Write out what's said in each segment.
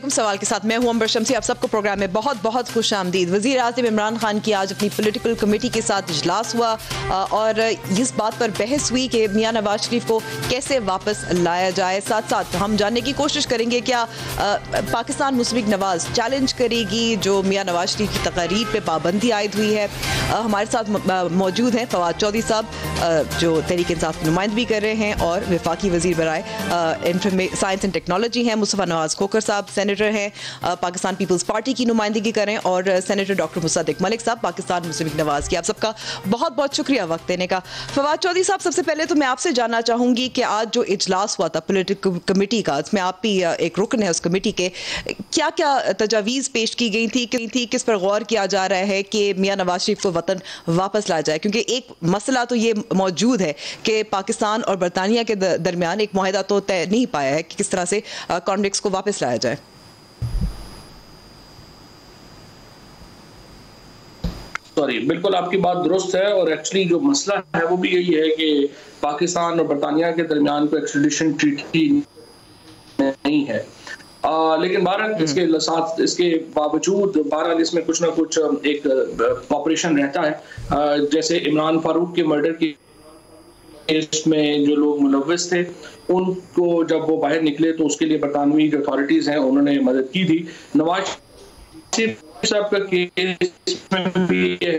सवाल के साथ मैं हूं अंबर शम्सी। आप सबको प्रोग्राम में बहुत बहुत खुश आमदीद। वज़ीर आज़म इमरान खान की आज अपनी पॉलिटिकल कमेटी के साथ इजलास हुआ और इस बात पर बहस हुई कि मियां नवाज शरीफ को कैसे वापस लाया जाए। साथ साथ हम जानने की कोशिश करेंगे क्या पाकिस्तान मुस्लिम लीग नवाज चैलेंज करेगी जो मियां नवाज शरीफ की तकारीर पर पाबंदी आयद हुई है। हमारे साथ मौजूद हैं फवाद चौधरी साहब जो तहरीक इंसाफ की नुमाइंदगी कर रहे हैं और वफाकी वज़ीर बराए साइंस एंड टेक्नोलॉजी हैं मुस्तफ़ा नवाज खोखर साहब, सेनेटर हैं, पाकिस्तान पीपल्स पार्टी की नुमाइंदगी करें, और सेनेटर डॉक्टर मुसद्दिक मलिक साहब पाकिस्तान मुस्लिम लीग नवाज की। आप सबका बहुत बहुत शुक्रिया वक्त देने का। फवाद चौधरी साहब, सबसे पहले तो मैं आपसे जानना चाहूँगी कि आज जो इजलास हुआ था पॉलिटिकल कमेटी का, इसमें आप भी एक रुकन है उस कमेटी के, क्या क्या तजावीज़ पेश की गई थी, किस पर गौर किया जा रहा है कि मियां नवाज शरीफ को वतन वापस लाया जाए? क्योंकि एक मसला तो ये मौजूद है कि पाकिस्तान और बरतानिया के दरमियान एक मुआहदा तो तय नहीं पाया है कि किस तरह से कॉन्विक्ट्स को वापस लाया जाए। सॉरी, बिल्कुल आपकी बात दुरुस्त है और एक्चुअली जो मसला है वो भी यही है कि पाकिस्तान और बरतानिया के दरमियान कोई एक्स्ट्रेडिशन ट्रीटी नहीं है। लेकिन भारत इसके बावजूद बहरहाल इसमें कुछ ना कुछ एक ऑपरेशन रहता है। जैसे इमरान फारूक के मर्डर की केस में जो लोग मुलव्विस थे उनको जब वो बाहर निकले तो उसके लिए बरतानवी जो अथॉरिटीज हैं उन्होंने मदद की थी। नवाज शरीफ साहब का केस में भी है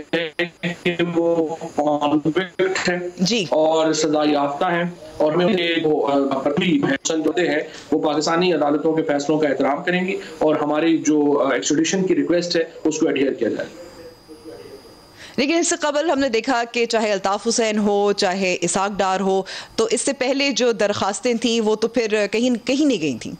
कि वो कॉन्विक्ट है जी और सजा याफ्ता है और समझौते हैं वो पाकिस्तानी अदालतों के फैसलों का एहतराम करेंगी और हमारी जो एक्स्ट्रेडिशन की रिक्वेस्ट है उसको एडहियर किया जाए। लेकिन इससे कबल हमने देखा कि चाहे अल्ताफ हुसैन हो चाहे इसाक डार हो, तो इससे पहले जो दरखास्तें थी वो तो फिर कहीं नहीं गई थी।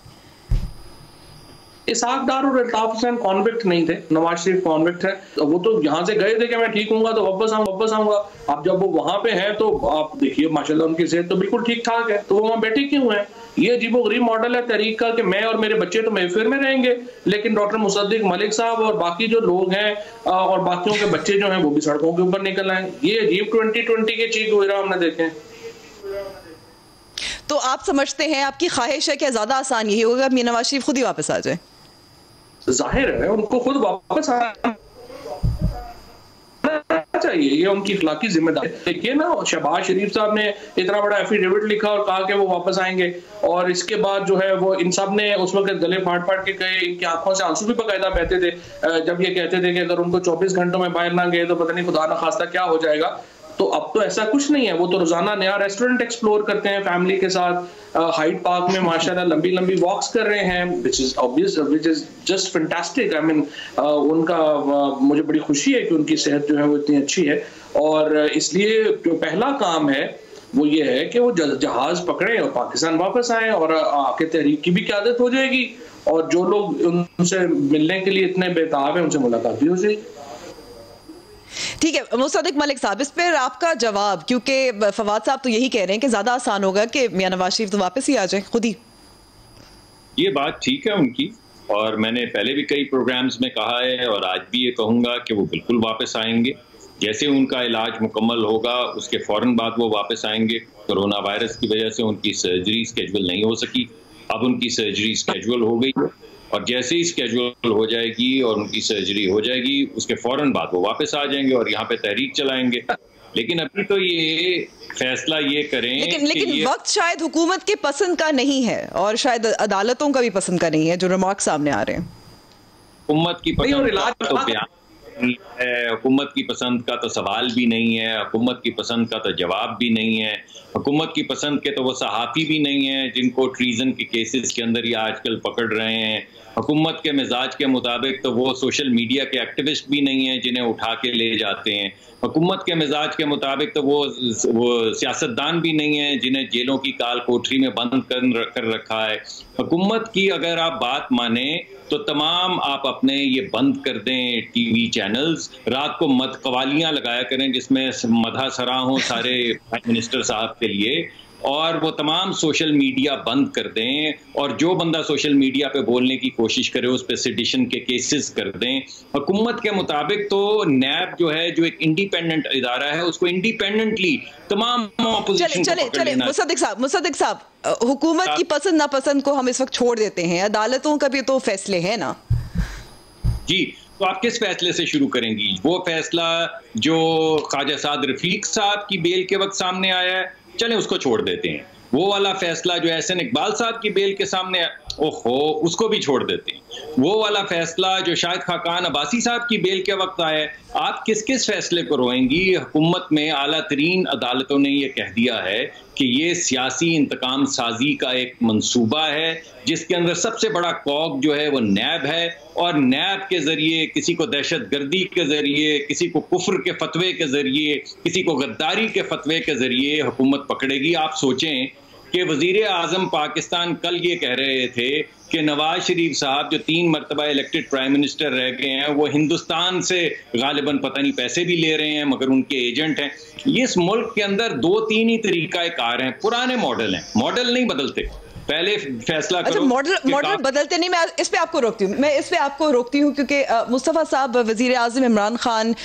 इसाक डार और अल्ताफ हुसैन कॉन्विक्ट नहीं थे, नवाज शरीफ कॉन्विक्ट है। वो तो यहाँ से गए थे कि मैं ठीक हूँ तो वापस आऊंगा। अब जब वो वहां पे हैं तो आप देखिए माशाल्लाह उनकी सेहत तो बिल्कुल ठीक ठाक है, तो वो वहाँ बैठे क्यों हैं? ये अजीबोगरीब मॉडल है तहरीक का कि मैं और मेरे बच्चे तो महफिल में रहेंगे लेकिन डॉक्टर मुसद्दिक मलिक साहब और बाकी जो लोग हैं और बाकियों के बच्चे जो हैं वो भी सड़कों के ऊपर निकल आए। ये अजीब 2020 के चीज वगैरह हमने देखे। तो आप समझते हैं, आपकी ख्वाहिश है कि ज्यादा आसान यही होगा मियां नवाज शरीफ खुद ही वापस आ जाए? जाहिर है उनको खुद वापस आना चाहिए, ये उनकी इखलाकी जिम्मेदारी। देखिए ना, शहबाज शरीफ साहब ने इतना बड़ा एफिडेविट लिखा और कहा कि वो वापस आएंगे और इसके बाद जो है वो इन सब ने उस वक्त गले फाड़ के कहे, इनकी आंखों से आंसू भी बाकायदा बहते थे जब ये कहते थे कि अगर उनको 24 घंटों में बाहर ना गए तो पता नहीं खुदा ना खास्ता क्या हो जाएगा। तो अब तो ऐसा कुछ नहीं है, वो तो रोजाना नया रेस्टोरेंट एक्सप्लोर करते हैं फैमिली के साथ, हाइड पार्क में माशाल्लाह लंबी वॉक्स कर रहे हैं, which is just fantastic. I mean उनका मुझे बड़ी खुशी है कि उनकी सेहत जो है वो इतनी अच्छी है और इसलिए जो पहला काम है वो ये है कि वो जहाज पकड़े और पाकिस्तान वापस आए और आके तहरीक की भी क़यादत हो जाएगी और जो लोग उनसे मिलने के लिए इतने बेताब हैं उनसे मुलाकात भी हो जाएगी। ठीक है मुसद्दिक मलिक साहब, इस पर आपका जवाब, क्योंकि फवाद साहब तो यही कह रहे हैं कि ज्यादा आसान होगा कि मियां नवाज शरीफ तो वापस ही आ जाए खुद ही। ये बात ठीक है उनकी और मैंने पहले भी कई प्रोग्राम्स में कहा है और आज भी ये कहूंगा कि वो बिल्कुल वापस आएंगे। जैसे उनका इलाज मुकम्मल होगा उसके फौरन बाद वो वापस आएंगे। कोरोना वायरस की वजह से उनकी सर्जरी स्केड्यूल नहीं हो सकी, अब उनकी सर्जरी स्केड्यूल हो गई है और जैसे ही स्केड्यूल हो जाएगी और उनकी सर्जरी हो जाएगी उसके फौरन बाद वो वापस आ जाएंगे और यहाँ पे तहरीक चलाएंगे। लेकिन अभी तो ये फैसला ये करें लेकिन वक्त शायद हुकूमत के पसंद का नहीं है और शायद अदालतों का भी पसंद का नहीं है जो रिमार्क सामने आ रहे हैं। हुकूमत की पसंद तो बयान है, हुकूमत की पसंद का तो सवाल भी नहीं है, हुकूमत की पसंद का तो जवाब भी नहीं है, हुकूमत की पसंद के तो वो सहाफ़ी भी नहीं है जिनको ट्रीजन के केसेस के अंदर ये आजकल पकड़ रहे हैं। हुकूमत के मिजाज के मुताबिक तो वो सोशल मीडिया के एक्टिविस्ट भी नहीं हैं जिन्हें उठा के ले जाते हैं। हुकूमत के मिजाज के मुताबिक तो वो सियासतदान भी नहीं है जिन्हें जेलों की काल कोठरी में बंद कर रखा है। हुकूमत की अगर आप बात माने तो तमाम आप अपने ये बंद कर दें टीवी चैनल्स, रात को मत कवालियाँ लगाया करें जिसमें मधा सरा हो सारे प्राइम मिनिस्टर साहब के लिए, और वो तमाम सोशल मीडिया बंद कर दें, और जो बंदा सोशल मीडिया पे बोलने की कोशिश करे उस पर सेडिशन के केसेस कर दें। हुकूमत के मुताबिक तो नैब जो है, जो एक इंडिपेंडेंट इदारा है, उसको इंडिपेंडेंटली तमाम ऑपोजिशन को पकड़ लेना। मुसद्दिक साहब, हुकूमत की पसंद नापसंद को हम इस वक्त छोड़ देते हैं, अदालतों का भी तो फैसले हैं ना। जी, तो आप किस फैसले से शुरू करेंगी? वो फैसला जो ख्वाजा साद रफीक साहब की बेल के वक्त सामने आया है, चलें उसको छोड़ देते हैं। वो वाला फैसला जो एहसन इकबाल साहब की बेल के सामने, ओहो, उसको भी छोड़ देते हैं। वो वाला फैसला जो शाहिद खाकान अब्बासी साहब की बेल के वक्त आया है, आप किस किस फैसले को रोएंगी? हुकूमत में आला तरीन अदालतों ने यह कह दिया है कि ये सियासी इंतकाम साजी का एक मंसूबा है, जिसके अंदर सबसे बड़ा कॉग जो है वो नैब है, और नैब के जरिए किसी को दहशत गर्दी के जरिए, किसी को कुफ्र के फतवे के जरिए, किसी को गद्दारी के फतवे के जरिए हुकूमत पकड़ेगी। आप सोचें कि वजीर आजम पाकिस्तान कल ये कह रहे थे कि नवाज शरीफ साहब जो 3 मरतबा इलेक्टेड प्राइम मिनिस्टर रह गए हैं, वो हिंदुस्तान से गालिबन पता नहीं पैसे भी ले रहे हैं, मगर उनके एजेंट हैं। ये इस मुल्क के अंदर 2-3 ही तरीका कार हैं, पुराने मॉडल हैं, मॉडल नहीं बदलते। पहले फैसला करो। मॉडल बदलते नहीं। मैं इस पे आपको रोकती हूँ क्योंकि मुस्तफ़ा साहब, वजीर आज़म इमरान खान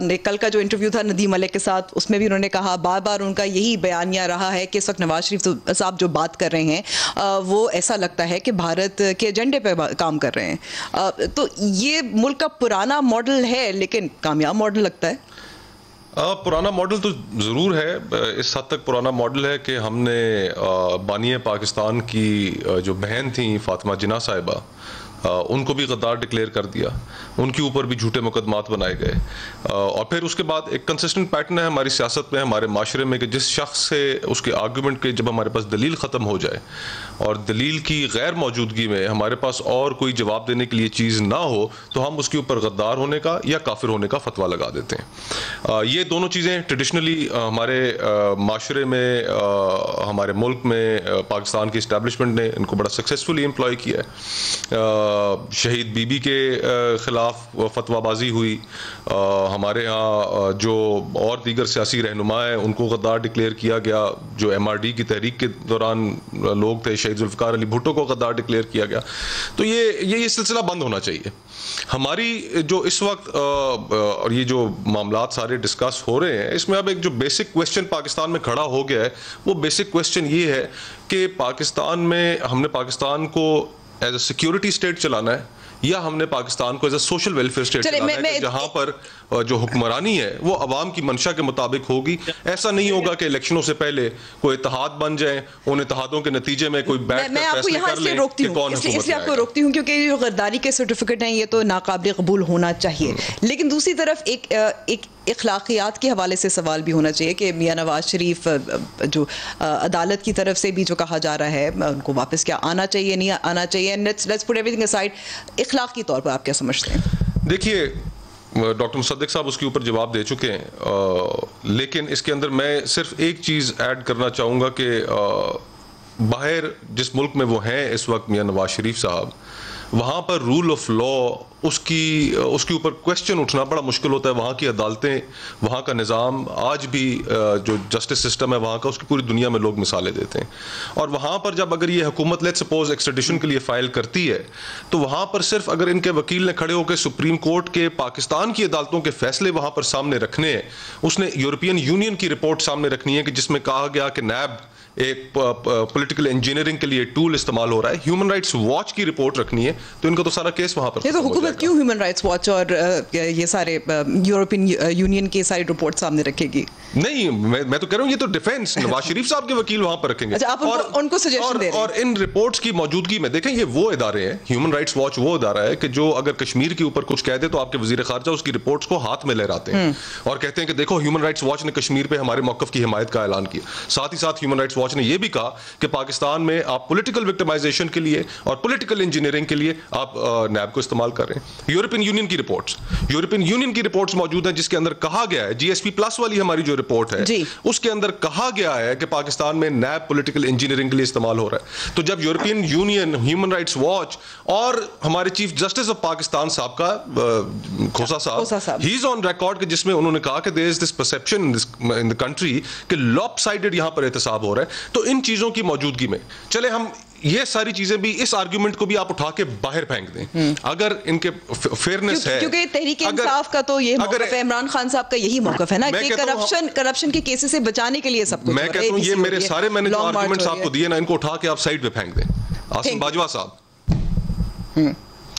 ने कल का जो इंटरव्यू था नदीम मलिक के साथ, उसमें भी उन्होंने कहा, बार बार उनका यही बयानिया रहा है कि इस वक्त नवाज शरीफ साहब जो बात कर रहे हैं वो ऐसा लगता है कि भारत के एजेंडे पे काम कर रहे हैं। तो ये मुल्क का पुराना मॉडल है, लेकिन कामयाब मॉडल लगता है। पुराना मॉडल तो ज़रूर है, इस हद तक पुराना मॉडल है कि हमने बानिया पाकिस्तान की जो बहन थी फातिमा जिन्ना साहिबा, उनको भी गद्दार डिक्लेयर कर दिया, उनके ऊपर भी झूठे मुकदमात बनाए गए। और फिर उसके बाद एक कंसिस्टेंट पैटर्न है हमारी सियासत में, हमारे माशरे में, कि जिस शख्स से उसके आर्गूमेंट के जब हमारे पास दलील ख़त्म हो जाए और दलील की गैर मौजूदगी में हमारे पास और कोई जवाब देने के लिए चीज़ ना हो, तो हम उसके ऊपर गद्दार होने का या काफिर होने का फतवा लगा देते हैं। ये दोनों चीज़ें ट्रेडिशनली हमारे माशरे में, हमारे मुल्क में पाकिस्तान की इस्टेब्लिशमेंट ने इनको बड़ा सक्सेसफुली एम्प्लॉय किया है। शहीद बीबी के ख़िलाफ़ फतवाबाजी हुई, हमारे यहाँ जो और दीगर सियासी रहनुमा हैं उनको गद्दार डिक्लेयर किया गया, जो MRD की तहरीक के दौरान लोग थे, शहीद जुल्फ़िकार अली भुट्टो को गद्दार डिक्लेयर किया गया। तो ये सिलसिला बंद होना चाहिए। हमारी जो इस वक्त और ये जो मामलात सारे डिस्कस हो रहे हैं, इसमें अब एक जो बेसिक क्वेश्चन पाकिस्तान में खड़ा हो गया है, वो बेसिक क्वेश्चन ये है कि पाकिस्तान में हमने पाकिस्तान को एज ए सिक्योरिटी स्टेट चलाना है या हमने पाकिस्तान को as a social welfare state चलाना है, जहां पर जो हुक्मरानी है वो अवाम की मंशा के मुताबिक होगी। ऐसा नहीं होगा कि इलेक्शनों से पहले कोई इत्तेहाद बन जाए, उन इत्तेहादों के नतीजे में कोई बैठ कर फैसले कर ले कि कौन हुकूमत में आएगा। आपको रोकती हूँ क्योंकि जो गद्दारी के सर्टिफिकेट हैं ये तो नाकाबिल कबूल होना चाहिए, लेकिन दूसरी तरफ एक इखलाकियात के हवाले से सवाल भी होना चाहिए कि मियां नवाज शरीफ जो अदालत की तरफ से भी जो कहा जा रहा है उनको वापस क्या आना चाहिए, नहीं आना चाहिए, लेट्स पुट एवरीथिंग असाइड, इखलाकी तौर पर आप क्या समझते हैं? देखिए, डॉक्टर मुसद्दिक साहब उसके ऊपर जवाब दे चुके हैं, लेकिन इसके अंदर मैं सिर्फ एक चीज़ ऐड करना चाहूँगा कि बाहर जिस मुल्क में वो हैं इस वक्त मियां नवाज शरीफ साहब, वहाँ पर रूल ऑफ लॉ उसके ऊपर क्वेश्चन उठना बड़ा मुश्किल होता है। वहाँ की अदालतें, वहाँ का निज़ाम, आज भी जो जस्टिस सिस्टम है वहाँ का, उसकी पूरी दुनिया में लोग मिसालें देते हैं। और वहाँ पर जब अगर ये हुकूमत लेट्स सपोज एक्सट्रेडिशन के लिए फ़ाइल करती है, तो वहाँ पर सिर्फ अगर इनके वकील ने खड़े होकर सुप्रीम कोर्ट के पाकिस्तान की अदालतों के फैसले वहाँ पर सामने रखने हैं, उसने यूरोपियन यूनियन की रिपोर्ट सामने रखनी है कि जिसमें कहा गया कि नैब एक पॉलिटिकल इंजीनियरिंग के लिए टूल इस्तेमाल हो रहा है, ह्यूमन राइट्स वॉच की रिपोर्ट रखनी है, तो इनका तो सारा केस वहां पर। तो हुकूमत क्यों ह्यूमन राइट्स वॉच और ये सारे यूरोपियन यूनियन की सारी रिपोर्ट सामने रखेगी? नहीं, मैं तो कह रहा हूँ ये तो डिफेंस नवाज शरीफ साहब के वकील वहां पर रखेंगे। अच्छा, आप उनको सजेशन दे रहे हैं। और इन रिपोर्ट्स की मौजूदगी में देखें, ये वो इदारे हैं, ह्यूमन राइट्स वॉच वो इदारा है कि जो अगर कश्मीर के ऊपर कुछ कह दे तो आपके वजीर खारजा उसकी रिपोर्ट्स को हाथ में लहराते हैं और कहते हैं कि देखो ह्यूमन राइट्स वॉच ने कश्मीर पे हमारे मौकफ की हिमायत का ऐलान किया। साथ ही साथ ह्यूमन राइट्स वॉच ने यह भी कहा कि पाकिस्तान में आप पॉलिटिकल विक्टिमाइजेशन के लिए और पॉलिटिकल इंजीनियरिंग के लिए आप नैब को इस्तेमाल कर रहे हैं। यूरोपियन यूनियन की रिपोर्ट्स मौजूद हैं जिसके अंदर कहा गया है, GSP प्लस वाली हमारी जो रिपोर्ट है उसके अंदर कहा गया है कि पाकिस्तान में नैब पॉलिटिकल इंजीनियरिंग के लिए इस्तेमाल हो रहा है। तो जब European union, human rights watch और हमारे चीफ जस्टिस ऑफ पाकिस्तान साहब का खोसा साहब, ही इज ऑन रिकॉर्ड जिसमें उन्होंने कहा कि there is this perception in the country कि लॉपसाइडेड यहां पर एहतसाब हो रहा है, तो इन चीजों की मौजूदगी में चले हम ये सारी चीजें भी, इस आर्गुमेंट को भी आप उठा के बाहर फेंक दें, अगर इनके फेयरनेस है, क्योंकि तहरीक इंसाफ का तो ये मौक़िफ़ है, इमरान खान साहब का यही मौक़िफ़ है ना कि करप्शन के केसेस से बचाने के लिए सब कुछ। मैं कहता हूं ये मेरे सारे मैंने जो आर्गुमेंट्स आपको दिए ना, इनको उठा के आप साइड पे फेंक दें। आसिम बाजवा साहब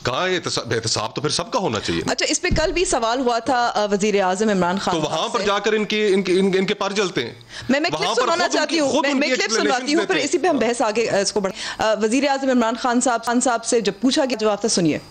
कहाँ एहतसाब तो फिर सबका होना चाहिए। अच्छा, इस पे कल भी सवाल हुआ था वजीर आज़म इमरान खान, तो वहां पर जाकर इनके पर जलते हैं। मैं क्लिप सुनाना चाहती हूँ, मैं क्लिप सुनवाती हूँ, फिर इसी पे हम बहस आगे इसको बढ़े। वजीर आज़म इमरान खान साहब से जब पूछा गया जवाब था, सुनिए।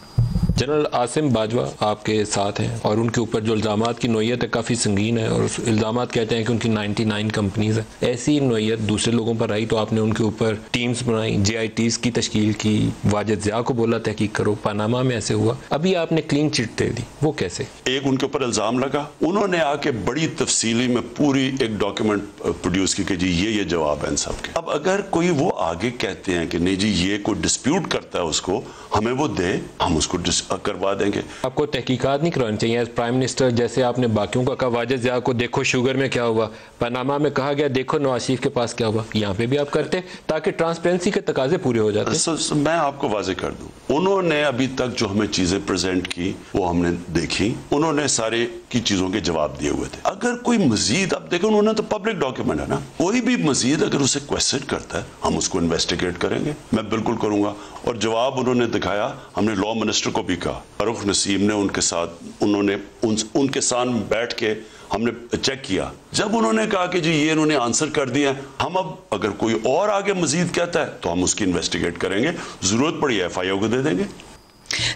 जनरल आसिम बाजवा आपके साथ हैं और उनके ऊपर जो इल्ज़ामात की नोयत है काफ़ी संगीन है, और उस इल्ज़ामात कहते हैं कि उनकी 99 कंपनीज हैं। ऐसी नोयत दूसरे लोगों पर आई तो आपने उनके ऊपर टीम्स बनाई, JITs की तश्कील की, वाजिद ज़िया को बोला तहकीक करो, पनामा में ऐसे हुआ, अभी आपने क्लीन चिट दे दी, वो कैसे? एक उनके ऊपर इल्ज़ाम लगा, उन्होंने आके बड़ी तफसीली में पूरी एक डॉक्यूमेंट प्रोड्यूस की कि जी ये जवाब है इन सब के। अब अगर कोई वो आगे कहते हैं कि नहीं जी ये कोई डिस्प्यूट करता है उसको, हमें वो दे, हम उसको करवा देंगे। आपको तहकीकात नहीं करवानी चाहिए एज प्राइम मिनिस्टर, जैसे आपने बाकियों का कहा, वाजिद ज़िया को देखो शुगर में क्या हुआ, पनामा में कहा गया देखो नवाज शरीफ के पास क्या हुआ, यहाँ पे भी आप करते ताकि ट्रांसपेरेंसी के तकाजे पूरे हो जाते। मैं आपको वाजे कर दूं, उन्होंने अभी तक जो हमें चीजें प्रेजेंट की वो हमने देखी, उन्होंने सारे की चीजों के जवाब दिए हुए थे। अगर कोई मजीद, अब देखो उन्होंने तो पब्लिक डॉक्यूमेंट है ना, कोई भी मजीद अगर उसे क्वेश्चन करता है हम उसको इन्वेस्टिगेट करेंगे, मैं बिल्कुल करूंगा। और जवाब उन्होंने दिखाया, हमने लॉ मिनिस्टर को भी कहा, फारूक नसीम ने उनके साथ, उन्होंने उनके साथ बैठ के हमने चेक किया, जब उन्होंने कहा कि जी ये इन्होंने आंसर कर दिया, हम अब अगर कोई और आगे मजीद कहता है तो हम उसकी इन्वेस्टिगेट करेंगे, जरूरत पड़ी FIO को दे देंगे।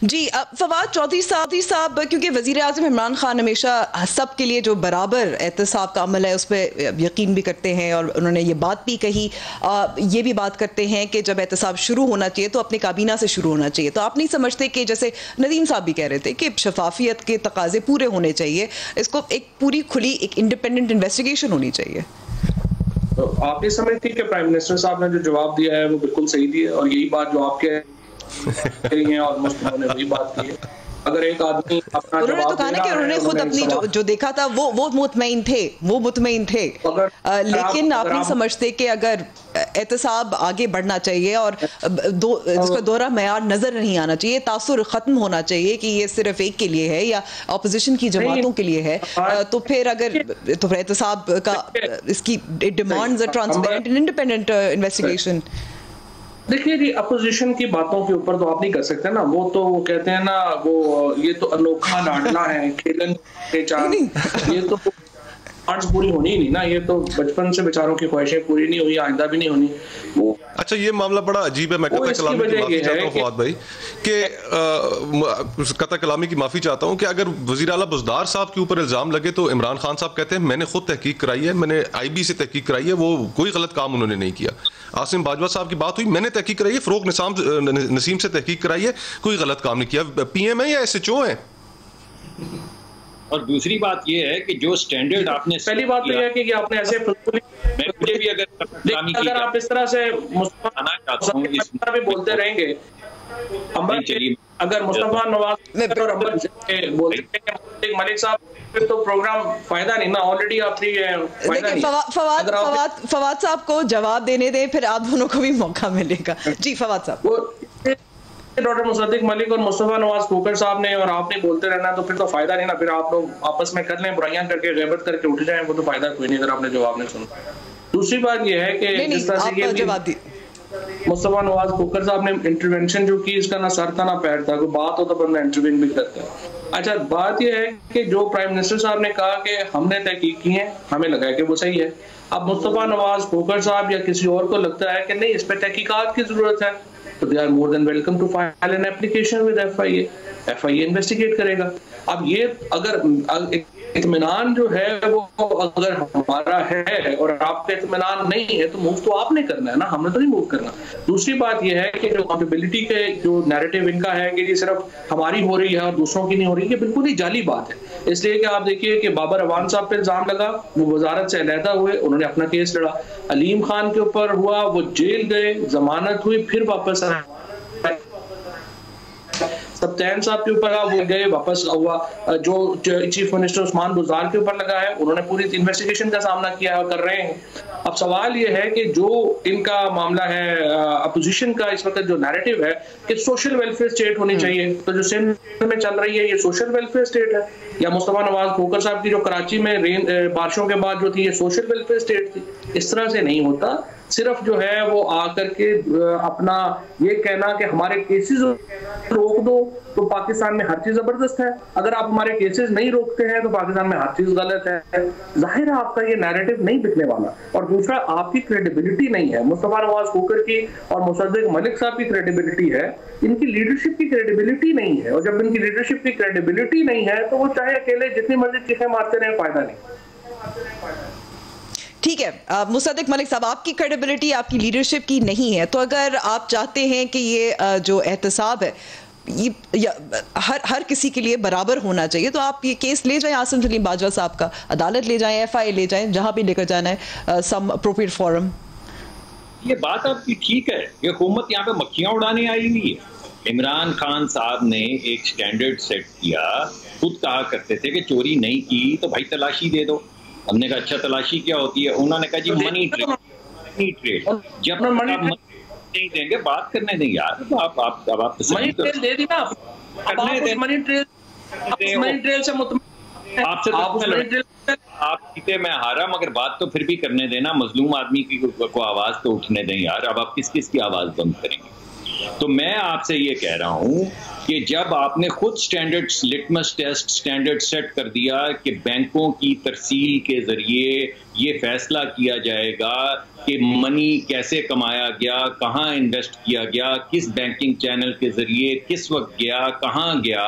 जी, फवाद चौधरी साहब, क्योंकि वजीर आज़म इमरान खान हमेशा सब के लिए जो बराबर एहतसाब का अमल है उस पर यकीन भी करते हैं, और उन्होंने ये बात भी कही, ये भी बात करते हैं कि जब एहतसाब शुरू होना चाहिए तो अपनी काबीना से शुरू होना चाहिए। तो आप नहीं समझते कि जैसे नदीम साहब भी कह रहे थे कि शफाफियत के तकाजे पूरे होने चाहिए, इसको एक पूरी खुली एक इंडिपेंडेंट इन्वेस्टिगेशन होनी चाहिए? तो आप ये समझते हैं कि प्राइम मिनिस्टर साहब ने जो जवाब दिया है वो बिल्कुल सही दिया, और यही बात जो आपके हैं और उन्होंने वही बात की है। अगर एक आदमी अपना उन्होंने तो कहा ना कि उन्होंने खुद अपनी जो देखा था वो मुतमईन थे, लेकिन आप नहीं समझते कि अगर एहतसाब आगे बढ़ना चाहिए और इसका दोहरा मयार नजर नहीं आना चाहिए, तासुर खत्म होना चाहिए कि ये सिर्फ एक के लिए है या अपोजिशन की जमातों के लिए है, तो फिर अगर तो एहतसाब का इसकी demands transparent and independent investigation. देखिए जी, अपोजिशन की बातों के ऊपर तो आप नहीं कर सकते ना, वो तो वो कहते हैं ना, वो ये तो अनोखा लाडला है, खेलन के चांद, ये तो पूरी होनी ही नहीं ना, ये तो बचपन से बेचारों की ख्वाहिशें पूरी नहीं हुई, आइंदा भी नहीं होनी वो। अच्छा, ये मामला बड़ा अजीब है, मैं कता कलामी की माफी चाहता हूँ फवाद भाई कि कता कलामी की माफी चाहता हूँ कि अगर वजीर आला बुज़दार साहब के ऊपर इल्जाम लगे तो इमरान खान साहब कहते हैं मैंने खुद तहकीक कराई है, मैंने IB से तहकीक कराई है, वो कोई गलत काम उन्होंने नहीं किया। आसिम बाजवा साहब की बात हुई, मैंने तहकीक कराई है, फारूक नसीम से तहकीक कराई है, कोई गलत काम नहीं किया। PM है या SHO है? और दूसरी बात ये है कि जो स्टैंडर्ड आपने, पहली बात तो यह है कि आपने ऐसे मुझे भी अगर आप इस तरह से मुस्तफा भी बोलते रहेंगे, अगर मुस्तफा नवाज और बोलते मलिक साहब, फिर तो प्रोग्राम फायदा नहीं ना, ऑलरेडी आप थ्री है। फवाद साहब को जवाब देने दें, फिर आप दोनों को भी मौका मिलेगा। जी फवाद साहब। डॉक्टर मुसद्दिक मलिक और मुस्तफा नवाज खोखर साहब ने और आपने बोलते रहना, तो फिर तो फायदा नहीं ना, फिर आप लोग आपस में कर लें, बुराइयां करके गैबत करके उठ जाएं, वो तो फायदा कोई नहीं अगर आपने जवाब नहीं सुना। दूसरी बात यह है कि जिस तरह से ये मुस्तफा नवाज खोखर साहब ने इंटरवेंशन जो की, इसका ना सर था ना पैर था, कोई बात हो तो बंदा इंटरवेन भी करता है। अच्छा, बात यह है कि जो प्राइम मिनिस्टर साहब ने कहा कि हमने तहकीक की है, हमें लगा है कि वो सही है। अब मुस्तफा नवाज खोखर साहब या किसी और को लगता है कि नहीं, इस पर तहकीकात की जरूरत है, तो they are more than welcome to file an application with FIA investigate करेगा। अब ये अगर इत्मीनान जो है वो अगर हमारा है और आपका इत्मीनान नहीं है, तो मूव तो आपने करना है ना, हमने तो नहीं मूव करना। दूसरी बात यह है कि जो अकाउंटेबिलिटी के जो नैरेटिव इनका है कि जी सिर्फ हमारी हो रही है और दूसरों की नहीं हो रही, ये बिल्कुल ही जाली बात है। इसलिए कि आप देखिए कि बाबर अवान साहब पे इल्जाम लगा, वो वजारत से अलहदा हुए, उन्होंने अपना केस लड़ा। अलीम खान के ऊपर हुआ, वो जेल गए, जमानत हुई, फिर वापस आए। सब्तैन साहब के ऊपर वो गए, वापस हुआ जो चीफ मिनिस्टर उस्मान बुज़दार के ऊपर लगा है, उन्होंने पूरी इन्वेस्टिगेशन का सामना किया है और कर रहे हैं। अब सवाल ये है कि जो इनका मामला है अपोजिशन का इस वक्त जो नैरेटिव है कि सोशल वेलफेयर स्टेट होनी चाहिए, तो जो सिंध में चल रही है ये सोशल वेलफेयर स्टेट है, या मुस्तफा नवाज खोकर साहब की जो कराची में बारिशों के बाद जो थी ये सोशल वेलफेयर स्टेट थी। इस तरह से नहीं होता। सिर्फ जो है वो आकर के अपना ये कहना कि हमारे केसेस रोक दो तो पाकिस्तान में हर चीज जबरदस्त है, अगर आप हमारे केसेस नहीं रोकते हैं तो पाकिस्तान में हर चीज गलत है। जाहिर है आपका ये नैरेटिव नहीं बिकने वाला। और दूसरा, आपकी क्रेडिबिलिटी नहीं है, मुस्तफा नवाज खोकर की और मुसद्दिक मलिक साहब की क्रेडिबिलिटी है, इनकी लीडरशिप की क्रेडिबिलिटी नहीं है। और जब इनकी लीडरशिप की क्रेडिबिलिटी नहीं है तो वो चाहे अकेले जितनी मर्जी चीखें मारते रहे, फायदा नहीं। ठीक है मुसद्दिक मलिक साहब, आपकी क्रेडिबिलिटी आपकी लीडरशिप की नहीं है, तो अगर आप चाहते हैं कि ये जो एहतसाब है ये हर किसी के लिए बराबर होना चाहिए, तो आप ये केस ले जाएं आसिम सलीम बाजवा साहब का, अदालत ले जाएं, FI ले जाएं, जहां भी लेकर जाना है, सम अप्रोप्रिएट फोरम। ये बात आपकी ठीक है, ये हुकूमत यहाँ पे मक्खियां उड़ाने आई हुई है। इमरान खान साहब ने एक स्टैंडर्ड सेट किया, खुद कहा करते थे कि चोरी नहीं की तो भाई तलाशी दे दो। हमने कहा अच्छा तलाशी क्या होती है? उन्होंने कहा जी मनी ट्रेड। जब मनी नहीं देंगे बात करने देंगे यार, तो आप मनी ट्रेल दे दी ना, मनी ट्रेल से आपसे आप जीते मैं हारा, मगर बात तो फिर भी करने देना। मजलूम आदमी की को आवाज तो उठने दें यार। अब आप किस किस की आवाज बंद करेंगे? तो मैं आपसे ये कह रहा हूं कि जब आपने खुद लिटमस टेस्ट स्टैंडर्ड सेट कर दिया कि बैंकों की तरसील के जरिए ये फैसला किया जाएगा कि मनी कैसे कमाया गया, कहाँ इन्वेस्ट किया गया, किस बैंकिंग चैनल के जरिए किस वक्त गया, कहाँ गया,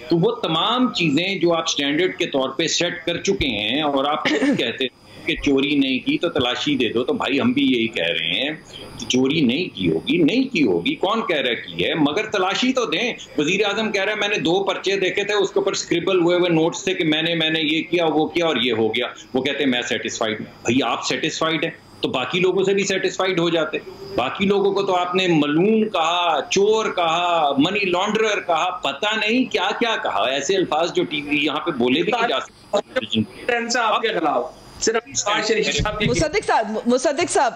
तो वो तमाम चीजें जो आप स्टैंडर्ड के तौर पे सेट कर चुके हैं और आप कहते हैं कि चोरी नहीं की तो तलाशी दे दो, तो भाई हम भी यही कह रहे हैं कि चोरी नहीं की होगी, कौन कह रहा है की है, मगर तलाशी तो दें। वजीर आजम कह रहा है मैंने 2 पर्चे देखे थे, उसके ऊपर स्क्रिबल हुए नोट्स थे कि मैंने ये किया वो किया और ये हो गया। वो कहते हैं मैं सेटिस्फाइड। भाई आप सेटिस्फाइड है तो बाकी लोगों से भी सेटिस्फाइड हो जाते। बाकी लोगों को तो आपने मलून कहा, चोर कहा, मनी लॉन्ड्रर कहा, पता नहीं क्या क्या कहा, ऐसे अल्फाज जो टीवी यहाँ पे बोले भी नहीं जा सकते आपके खिलाफ। मुसद्दिक साहब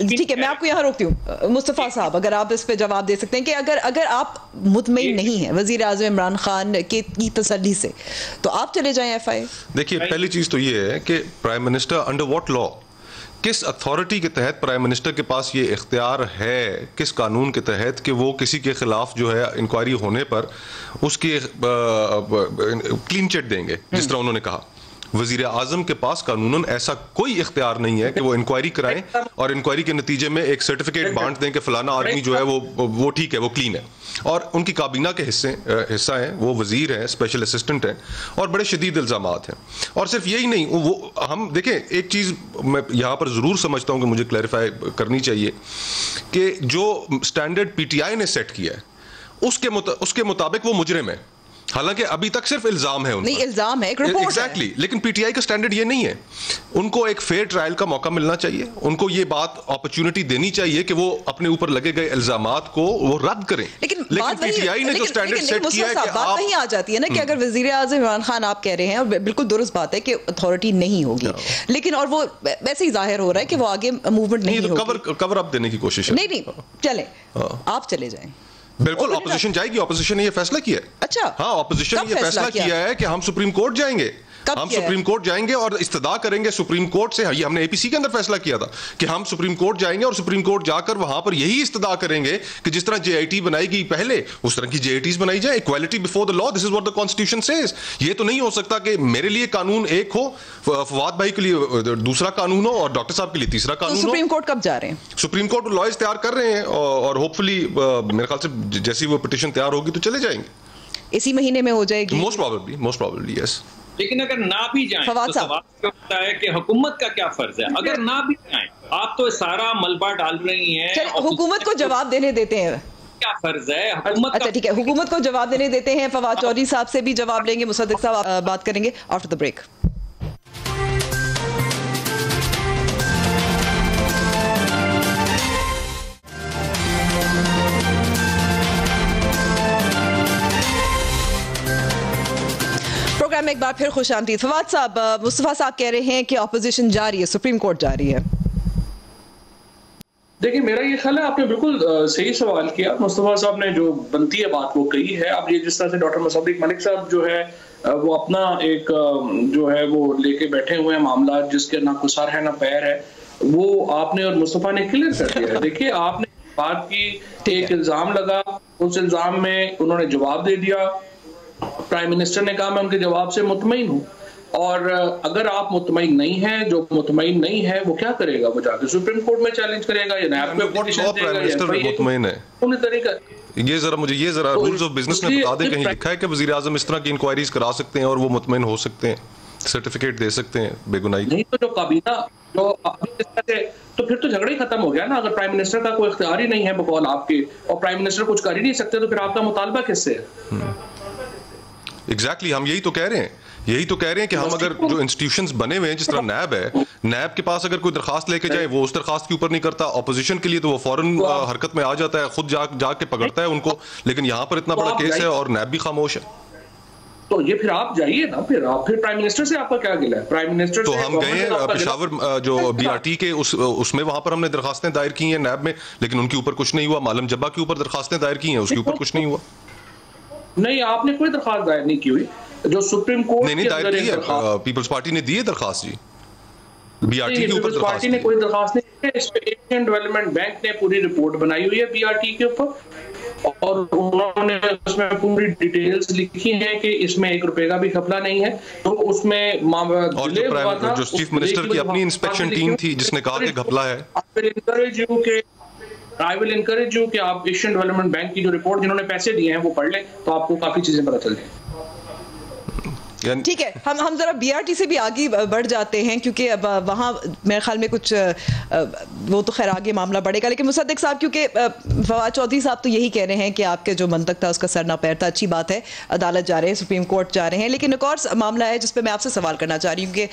ठीक है, मैं आपको यहाँ रोकती हूँ। मुस्तफा साहब, अगर आप इस पे जवाब दे सकते हैं कि अगर आप मुतमईन नहीं है वजीर आज़म इमरान खान की तसल्ली से, तो आप चले जाएं FI। देखिए, पहली चीज तो ये है कि prime minister under what law, किस अथॉरिटी के तहत प्राइम मिनिस्टर के पास ये इख्तियार है, किस कानून के तहत कि वो किसी के खिलाफ जो है इंक्वायरी होने पर उसकी क्लीन चिट देंगे, जिस तरह उन्होंने कहा। वजीर आजम के पास कानूनन ऐसा कोई इख्तियार नहीं है कि वो इंक्वायरी कराएं और इंक्वायरी के नतीजे में एक सर्टिफिकेट बांट दें कि फलाना आदमी जो है वो ठीक है, वो क्लीन है। और उनकी काबीना के हिस्सा हैं, वो वजीर हैं, स्पेशल असिस्टेंट हैं और बड़े शदीद इल्जामात हैं। और सिर्फ यही नहीं, वो हम देखें, एक चीज़ मैं यहाँ पर ज़रूर समझता हूँ कि मुझे क्लैरिफाई करनी चाहिए कि जो स्टैंडर्ड PTI ने सेट किया है उसके मुताबिक वो मुजरिम है। हालांकि अभी तक सिर्फ इल्जाम है उनका, नहीं इल्जाम है, एक रिपोर्ट exactly, लेकिन PTI का स्टैंडर्ड ये नहीं है। उनको एक फेयर ट्रायल का मौका मिलना चाहिए, उनको ये बात अपॉर्चुनिटी देनी चाहिए कि वो अपने ऊपर लगे गए इल्जामात को वो रद्द करें। लेकिन PTI ने जो स्टैंडर्ड सेट किया है कि बात वही आ जाती है ना कि अगर वजीर आज़म इमरान खान आप कह रहे हैं, और बिल्कुल दुरुस्त बात है कि अथॉरिटी नहीं होगी, लेकिन और वो वैसे ही जाहिर हो रहा है कि वो आगे मूवमेंट नहीं होगी, कवर अप देने की कोशिश है। नहीं चले, आप चले जाएं। बिल्कुल ऑपोजिशन जाएगी, ऑपोजिशन ने ये फैसला किया है। अच्छा, हाँ, ऑपोजिशन ने ये फैसला किया है कि हम सुप्रीम कोर्ट जाएंगे, हम सुप्रीम कोर्ट जाएंगे और इस्तदा करेंगे सुप्रीम कोर्ट से। ये हमने APC के अंदर फैसला किया था कि हम सुप्रीम कोर्ट जाएंगे और सुप्रीम कोर्ट जाकर वहां पर यही इस्तदा करेंगे कि जिस तरह JIT बनाई गई पहले, उस तरह की JITs बनाई जाए। Equality before the law, this is what the constitution says. ये तो नहीं हो सकता कि मेरे लिए कानून एक हो, फवाद भाई के लिए दूसरा कानून हो और डॉक्टर साहब के लिए तीसरा कानून हो। सुप्रीम कोर्ट कब जा रहे हैं? सुप्रीम कोर्ट लॉयर्स तैयार कर रहे हैं और होपफुली मेरे ख्याल से जैसी वो पिटीशन तैयार होगी तो चले जाएंगे। इसी महीने में हो जाएगी मोस्ट प्रोबेबली यस। लेकिन अगर ना भी जाएं तो सवाल होता है कि हुकूमत का क्या फर्ज है? अगर ना भी जाएं, आप तो सारा मलबा डाल रही हैं। हुकूमत को जवाब देने देते हैं, क्या फर्ज है हुकूमत? अच्छा ठीक है, हुकूमत को जवाब देने देते हैं। फवाद चौधरी साहब से भी जवाब लेंगे, मुसद्दिक साहब बात करेंगे आफ्टर द ब्रेक। प्रोग्राम में एक बार फिर खुशामदीद। फवाद साहब, मुस्तफा साहब कह रहे हैं कि ऑपोजिशन जा रही है, सुप्रीम कोर्ट जा रही है। देखिए, मेरा ये ख्याल है आपने बिल्कुल सही सवाल किया। मुस्तफा साहब ने जो बनती है बात वो कही है। अब ये जिस तरह से डॉक्टर मुसद्दिक मलिक साहब जो है वो अपना एक जो है वो लेके बैठे हुए हैं मामला जिसके ना कुसर है ना पैर है, वो आपने और मुस्तफा ने क्लियर कर दिया है। देखिए, आपने बात की, एक इल्जाम लगा, उस इल्जाम में उन्होंने जवाब दे दिया। प्राइम मिनिस्टर ने कहा मैं उनके जवाब से मुतमईन हूँ। और अगर आप मुतमईन नहीं है, जो मुतमईन नहीं है वो क्या करेगा? वो जाकर सुप्रीम कोर्ट में चैलेंज करेगा या नैब में पिटीशन देगा? मुतमईन है ये जरा रूल्स ऑफ बिजनेस में बता दें, कहीं लिखा है कि वजीर आजम इस तरह की इंक्वायरीज करा सकते हैं और वो मुतमईन हो सकते हैं, सर्टिफिकेट दे सकते हैं बेगुनाही? नहीं तो जो काबीना जो तो फिर तो झगड़ा ही खत्म हो गया ना। अगर प्राइम मिनिस्टर का कोई इख्तियार ही नहीं है बकौल आपके, और प्राइम मिनिस्टर कुछ कर ही नहीं सकते, तो फिर आपका मुतालबा किससे है? एग्जैक्टली, हम यही तो कह रहे हैं कि हम अगर जो इंस्टीट्यूशंस बने हुए हैं, जिस तरह नैब है, नैब के पास अगर कोई दरखास्त लेके जाए वो उस दरखास्त के ऊपर नहीं करता, ऑपोजिशन के लिए तो वो फौरन हरकत में आ जाता है, खुद जाके पकड़ता है उनको। लेकिन यहाँ पर इतना बड़ा केस है और नैब भी खामोश है। तो ये फिर आप जाइए ना, फिर प्राइम मिनिस्टर से आपका क्या गिला है? प्राइम मिनिस्टर तो हम गए हैं पेशावर जो BRT के उसमें, वहां पर हमने दरखास्तें दायर की हैं नैब में, लेकिन उनके ऊपर कुछ नहीं हुआ। मालम जब्बा के ऊपर दरखास्तें दायर की हैं, उसके ऊपर कुछ नहीं हुआ। नहीं, आपने कोई दरखास्त दायर नहीं की हुई। जो सुप्रीम कोर्ट नहीं दायर की है, पीपल्स पार्टी ने दी है दरखास्त जी, BRT के ऊपर दरखास्त। पार्टी ने कोई दरखास्त नहीं की है। इस पे एशियन डेवलपमेंट बैंक ने पूरी रिपोर्ट बनाई हुई है BRT के ऊपर, और उन्होंने उसमें पूरी डिटेल्स लिखी हैं कि इसमें 1 रुपए का भी घपला नहीं है। तो उसमें जो चीफ मिनिस्टर की अपनी इंस्पेक्शन टीम थी जिसने कहा कि घपला है। आई विल एनकरेज यू कि आप एशियन डेवलपमेंट बैंक की जो रिपोर्ट जिन्होंने पैसे दिए हैं वो पढ़ लें, तो आपको काफी चीजें पता चल जाएंगी। ठीक है, हम जरा BRT से भी आगे बढ़ जाते हैं, क्योंकि अब वहाँ मेरे ख्याल में कुछ वो तो खैर आगे मामला बढ़ेगा। लेकिन मुसद्दिक साहब, क्योंकि फवाद चौधरी साहब तो यही कह रहे हैं कि आपके जो मंतक था उसका सर ना पैर था, अच्छी बात है, अदालत जा रहे हैं, सुप्रीम कोर्ट जा रहे हैं। लेकिन एक और मामला है जिस पर मैं आपसे सवाल करना चाह रही हूँ कि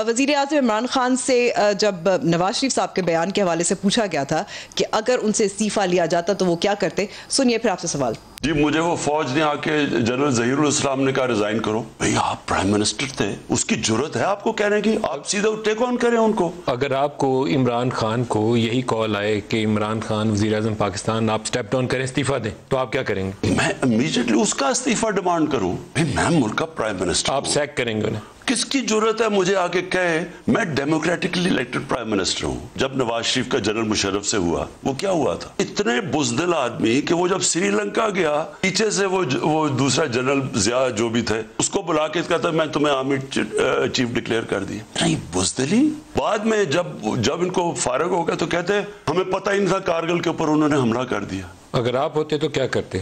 वज़ीर आज़म इमरान खान से जब नवाज शरीफ साहब के बयान के हवाले से पूछा गया था कि अगर उनसे इस्तीफा लिया जाता तो वो क्या करते, सुनिए फिर आपसे सवाल। जी, मुझे वो फौज ने आके जनरल ज़हीरुल इस्लाम ने कहा रिजाइन करो। भाई आप प्राइम मिनिस्टर थे, उसकी जरूरत है आपको कहने की? आप सीधा टेक ऑन करें उनको। अगर आपको इमरान खान को यही कॉल आए कि इमरान खान वज़ीर आज़म पाकिस्तान, आप स्टेप डाउन करें, इस्तीफा दें, तो आप क्या करेंगे? मैं इमीडिएटली उसका इस्तीफा डिमांड करूं। भाई मैं मुल्क का प्राइम मिनिस्टर, आप सैक करेंगे उन्हें? किसकी जरूरत है मुझे आके कहे मैं डेमोक्रेटिकली इलेक्टेड प्राइम मिनिस्टर हूं? जब नवाज शरीफ का जनरल मुशर्रफ से हुआ, वो क्या हुआ था? इतने बुज़दिल आदमी कि वो जब श्रीलंका गया, पीछे से वो दूसरा जनरल जिया जो भी थे उसको बुला के कहता मैं तुम्हें आर्मी चीफ डिक्लेयर कर दिया। नहीं, बुज़दिली। बाद में जब इनको फारग हो गया तो कहते हमें पता ही नहीं था कारगिल के ऊपर उन्होंने हमला कर दिया। अगर आप होते तो क्या करते?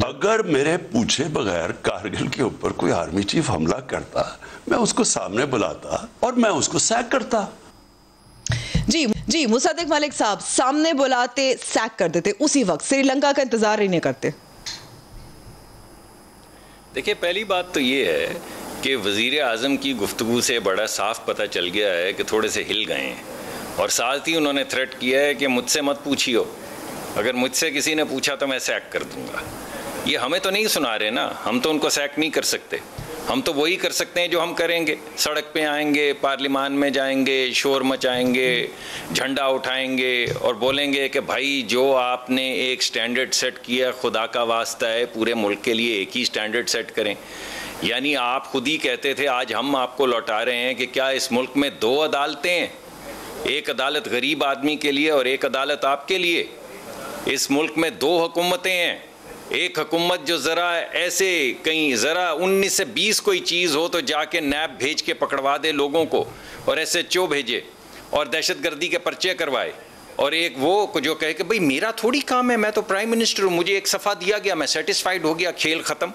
अगर मेरे पूछे बगैर कारगिल के ऊपर कोई आर्मी चीफ हमला करता, मैं उसको सामने बुलाता और मैं उसको सैक करता। जी, मुसद्दिक मलिक साहब सामने बुलाते, सैक कर देते, उसी वक्त श्रीलंका का इंतजार ही नहीं करते। देखिए, पहली बात तो ये है कि वज़ीर आज़म की गुफ्तगू से बड़ा साफ पता चल गया है कि थोड़े से हिल गए हैं, और साथ ही उन्होंने थ्रेट किया है कि मुझसे मत पूछियो, अगर मुझसे किसी ने पूछा तो मैं सैक कर दूंगा। ये हमें तो नहीं सुना रहे ना, हम तो उनको सैक नहीं कर सकते। हम तो वही कर सकते हैं जो हम करेंगे, सड़क पे आएंगे, पार्लियामान में जाएंगे, शोर मचाएंगे, झंडा उठाएंगे और बोलेंगे कि भाई जो आपने एक स्टैंडर्ड सेट किया, खुदा का वास्ता है पूरे मुल्क के लिए एक ही स्टैंडर्ड सेट करें। यानी आप खुद ही कहते थे, आज हम आपको लौटा रहे हैं कि क्या इस मुल्क में 2 अदालतें हैं, एक अदालत गरीब आदमी के लिए और एक अदालत आपके लिए। इस मुल्क में 2 हुकूमतें हैं, एक हुकूमत जो ज़रा ऐसे कहीं ज़रा 19 से 20 कोई चीज़ हो तो जाके नैब भेज के पकड़वा दे लोगों को और SHO भेजे और दहशतगर्दी के पर्चे करवाए, और एक वो जो कहे कि भाई मेरा थोड़ी काम है, मैं तो प्राइम मिनिस्टर हूँ, मुझे एक सफ़ा दिया गया, मैं सेटिस्फाइड हो गया, खेल ख़त्म।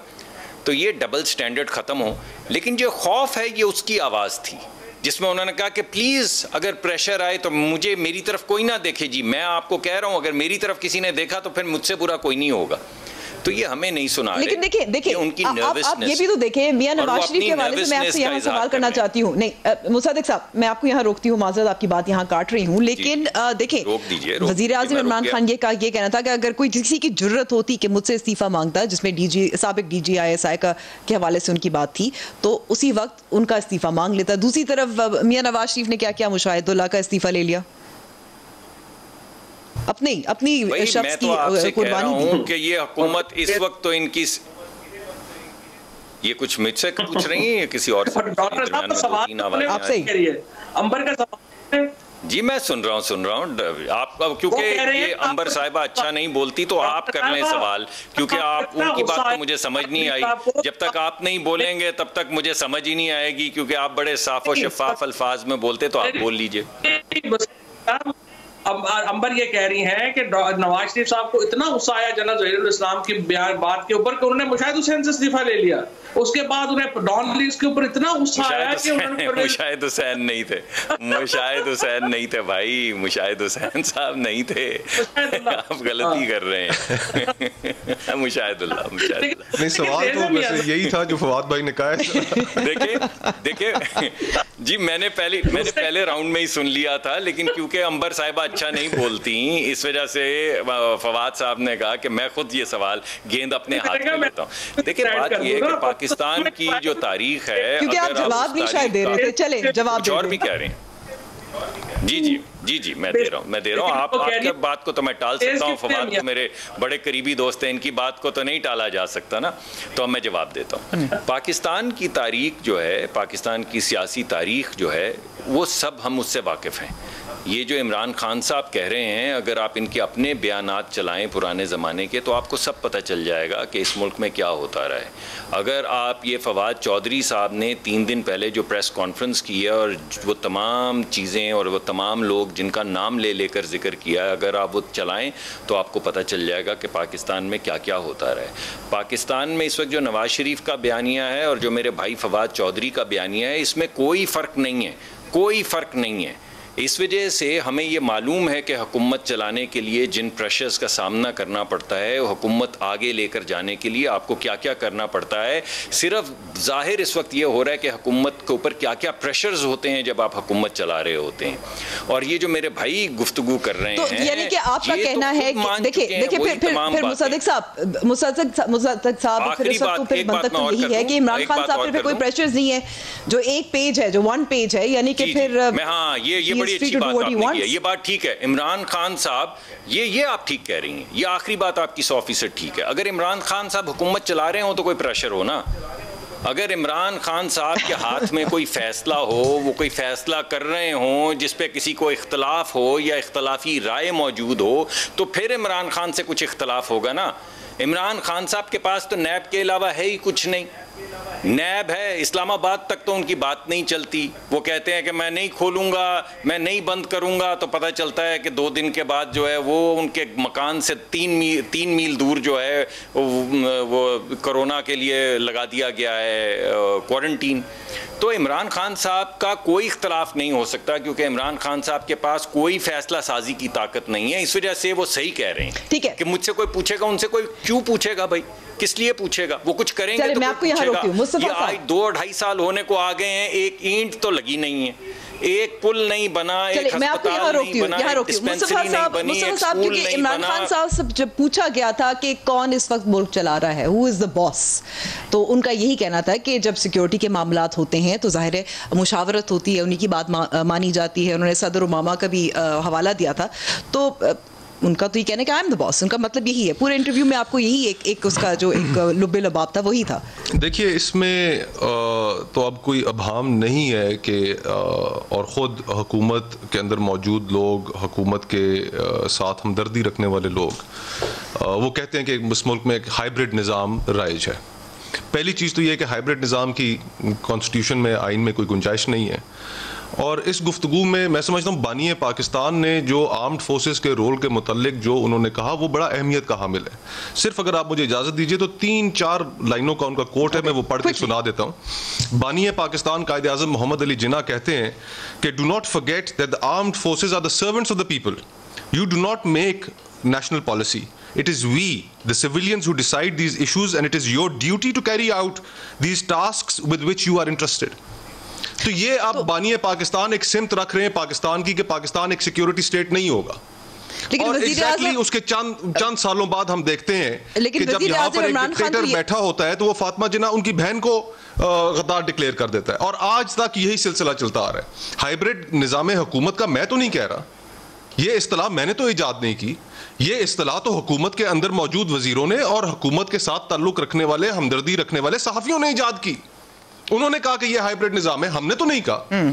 तो ये डबल स्टैंडर्ड ख़त्म हो। लेकिन जो खौफ है ये उसकी आवाज़ थी जिसमें उन्होंने कहा कि प्लीज़ अगर प्रेशर आए तो मुझे, मेरी तरफ कोई ना देखे जी, मैं आपको कह रहा हूँ अगर मेरी तरफ किसी ने देखा तो फिर मुझसे बुरा कोई नहीं होगा। तो ये हमें नहीं सुना रहे। लेकिन देखिए उनकी आप ये भी तो देखें, मियां नवाज शरीफ के हवाले से मैं आपसे यहाँ सवाल करना चाहती हूँ। नहीं मुसद्दिक साहब, मैं आपको यहाँ रोकती हूँ, माजरत आपकी बात यहाँ काट रही हूँ, लेकिन देखिए वजीर आज़म इमरान खान ये कहना था कि अगर कोई किसी की जरूरत होती कि मुझसे इस्तीफा मांगता, जिसमें साबिक DG ISI के हवाले से उनकी बात थी, तो उसी वक्त उनका इस्तीफा मांग लेता। दूसरी तरफ मियां नवाज शरीफ ने क्या किया, मुशाहिदुल्लाह का इस्तीफा ले लिया, अपनी शख्स की कुर्बानी दी कि ये हुकूमत इस वक्त तो इनकी, ये कुछ मुझसे पूछ रही है या किसी और से? डॉक्टर साहब सवाल आपसे ही करिए, अंबर का सवाल। जी मैं सुन रहा हूँ आप, क्योंकि ये अंबर साहिबा अच्छा नहीं बोलती तो आप कर लें सवाल, क्योंकि आप उनकी बात तो मुझे समझ नहीं आई। जब तक आप नहीं बोलेंगे तब तक मुझे समझ ही नहीं आएगी, क्योंकि आप बड़े साफ और शफाफ अल्फाज में बोलते, तो आप बोल लीजिए। अंबर ये कह रही हैं कि नवाज शरीफ साहब को इतना गुस्सा आया जनाब ज़हीरुल इस्लाम की बात के ऊपर कि उन्होंने मुशाहिद हुसैन से इस्तीफा ले लिया। उसके बाद उन्हें डॉन लीज के ऊपर इतना गुस्सा आया कि मुशाहिद हुसैन नहीं थे, मुशाहिद हुसैन नहीं थे भाई, मुशाहिद हुसैन साहब नहीं थे, आप गलती कर रहे हैं। मुशाहिदुल्लाह नहीं, सवाल तो वैसे यही था जो फवाद भाई ने कहा। देखिए जी, मैंने पहले राउंड में ही सुन लिया था, लेकिन क्योंकि अंबर साहिबा अच्छा नहीं बोलती, इस वजह से फवाद साहब ने कहा कि मैं खुद ये सवाल गेंद अपने हाथ में लेता हूँ। देखिए बात ये है कि पाकिस्तान की जो तारीख है, क्योंकि आप जवाब नहीं शायद दे रहे थे, चले जवाब और भी कह रहे हैं। जी मैं दे रहा हूँ आपकी बात को तो मैं टाल सकता हूँ, फवाद को मेरे बड़े करीबी दोस्त हैं, इनकी बात को तो नहीं टाला जा सकता ना, तो मैं जवाब देता हूँ। पाकिस्तान की तारीख जो है, पाकिस्तान की सियासी तारीख जो है, वो सब हम उससे वाकिफ़ हैं। ये जो इमरान खान साहब कह रहे हैं, अगर आप इनके अपने बयानात चलाएं पुराने ज़माने के, तो आपको सब पता चल जाएगा कि इस मुल्क में क्या होता रहा है। अगर आप ये फवाद चौधरी साहब ने 3 दिन पहले जो प्रेस कॉन्फ्रेंस की है और वो तमाम चीज़ें और वो तमाम लोग जिनका नाम ले लेकर जिक्र किया है, अगर आप वो चलाएं तो आपको पता चल जाएगा कि पाकिस्तान में क्या क्या होता रहा है। पाकिस्तान में इस वक्त जो नवाज़ शरीफ का बयानिया है और जो मेरे भाई फवाद चौधरी का बयानिया है, इसमें कोई फ़र्क नहीं है, कोई फ़र्क नहीं है। इस वजह से हमें ये मालूम है कि हुकूमत चलाने के लिए जिन प्रेशर्स का सामना करना पड़ता है, हुकूमत आगे लेकर जाने के लिए आपको क्या क्या करना पड़ता है। सिर्फ ज़ाहिर इस वक्त ये हो रहा है कि हुकूमत के ऊपर क्या क्या प्रेशर्स होते हैं जब आप हुकूमत चला रहे होते हैं। और ये जो मेरे भाई गुफ्तगू कर रहे हैं, यानी कि आपका कहना है कि देखिए फिर मुसद्दिक साहब फिर इस वक्त फिर मंतक तो यही है कि इमरान खान साहब पे कोई प्रेशर्स नहीं है, जो एक पेज है, जो 1 पेज है, यानी कि फिर हाँ ये बड़ी अच्छी बात आपने की है, ये बात ठीक है। इमरान खान साहब ये आप ठीक कह रही हैं, ये आखिरी बात आपकी 100% ठीक है। अगर इमरान खान साहब हुकूमत चला रहे हो तो कोई प्रेशर हो ना। अगर इमरान खान साहब के हाथ में कोई फैसला हो, वो कोई फैसला कर रहे हों जिस पे किसी को इख्तलाफ हो या इख्तलाफी राय मौजूद हो, तो फिर इमरान खान से कुछ इख्तलाफ होगा ना। इमरान खान साहब के पास तो नैब के अलावा है ही कुछ नहीं। नैब है, इस्लामाबाद तक तो उनकी बात नहीं चलती। वो कहते हैं कि मैं नहीं खोलूँगा, मैं नहीं बंद करूँगा, तो पता चलता है कि 2 दिन के बाद जो है वो उनके मकान से 3 मील दूर जो है वो कोरोना के लिए लगा दिया गया है क्वारंटीन। तो इमरान खान साहब का कोई इख्तलाफ नहीं हो सकता, क्योंकि इमरान खान साहब के पास कोई फैसला साजी की ताकत नहीं है। इस वजह से वो सही कह रहे हैं, ठीक है, कि मुझसे कोई पूछेगा, उनसे कोई क्यों पूछेगा भाई, किस लिए पूछेगा? वो कुछ करेंगे तो मैं आपको यहाँ रोकती हूँ। ये आज 2-2.5 साल होने को आ गए हैं, एक ईंट तो लगी नहीं है, एक पुल नहीं बना, एक अस्पताल नहीं बना, एक डिस्पेंसरी नहीं बनी, एक स्कूल नहीं बना। इमरान खान साहब से जब पूछा गया था कि कौन इस वक्त मुल्क चला रहा है, हु इज द बॉस, तो उनका यही कहना था कि जब सिक्योरिटी के मामलात होते हैं तो जाहिर है मुशावरत होती है, उन्हीं की बात मानी जाती है। उन्होंने सदर ओबामा का भी हवाला दिया था, तो उनका तो ये कहने का आई एम द बॉस, उनका मतलब यही है। पूरे इंटरव्यू में आपको यही एक उसका जो एक लुब्बे लबाब था वही था। देखिए इसमें तो अब कोई अभाम नहीं है कि और ख़ुद हुकूमत के अंदर मौजूद लोग, हुकूमत के साथ हमदर्दी रखने वाले लोग, वो कहते हैं कि इस मुल्क में एक हाइब्रिड निज़ाम राइज है। पहली चीज़ तो ये है कि हाइब्रिड निज़ाम की कॉन्स्टिट्यूशन में, आइन में कोई गुंजाइश नहीं है। और इस गुफ्तगू में मैं समझता हूँ बानी पाकिस्तान ने जो आर्म्ड फोर्सेस के रोल के मुतल्लिक जो उन्होंने कहा, वो बड़ा अहमियत का हामिल है। सिर्फ अगर आप मुझे इजाज़त दीजिए तो 3-4 लाइनों का उनका कोट है, मैं वो पढ़ के सुना देता हूँ। बानी पाकिस्तान कायद आज़म मोहम्मद अली जिन्ना कहते हैं कि do not forget that the armed forces are the servants of the people, you do not make national policy, It is we, the civilians, who decide these issues, and it is your duty to carry out these tasks with which you are interested. तो ये आप बानिए पाकिस्तान एक सिमत रख रहे हैं पाकिस्तान की कि पाकिस्तान एक सिक्योरिटी स्टेट नहीं होगा। और एग्जैक्टली उसके चंद सालों बाद हम देखते हैं कि जब यहाँ पर एक डिक्टेटर बैठा होता है तो वो फातिमा जिन्ना उनकी बहन को गद्दार डिक्लेयर कर देता है, और आज तक यही सिलसिला चलता आ रहा है। हाइब्रिड निज़ाम हुकूमत का मैं तो नहीं कह रहा, ये इस्तिलाह मैंने तो इजाद नहीं की, ये इस्तिलाह तो हुकूमत के अंदर मौजूद वजीरों ने और हुकूमत के साथ ताल्लुक रखने वाले, हमदर्दी रखने वाले सहाफियों ने इजाद की। उन्होंने कहा कि ये हाइब्रिड निजाम है, हमने तो नहीं कहा।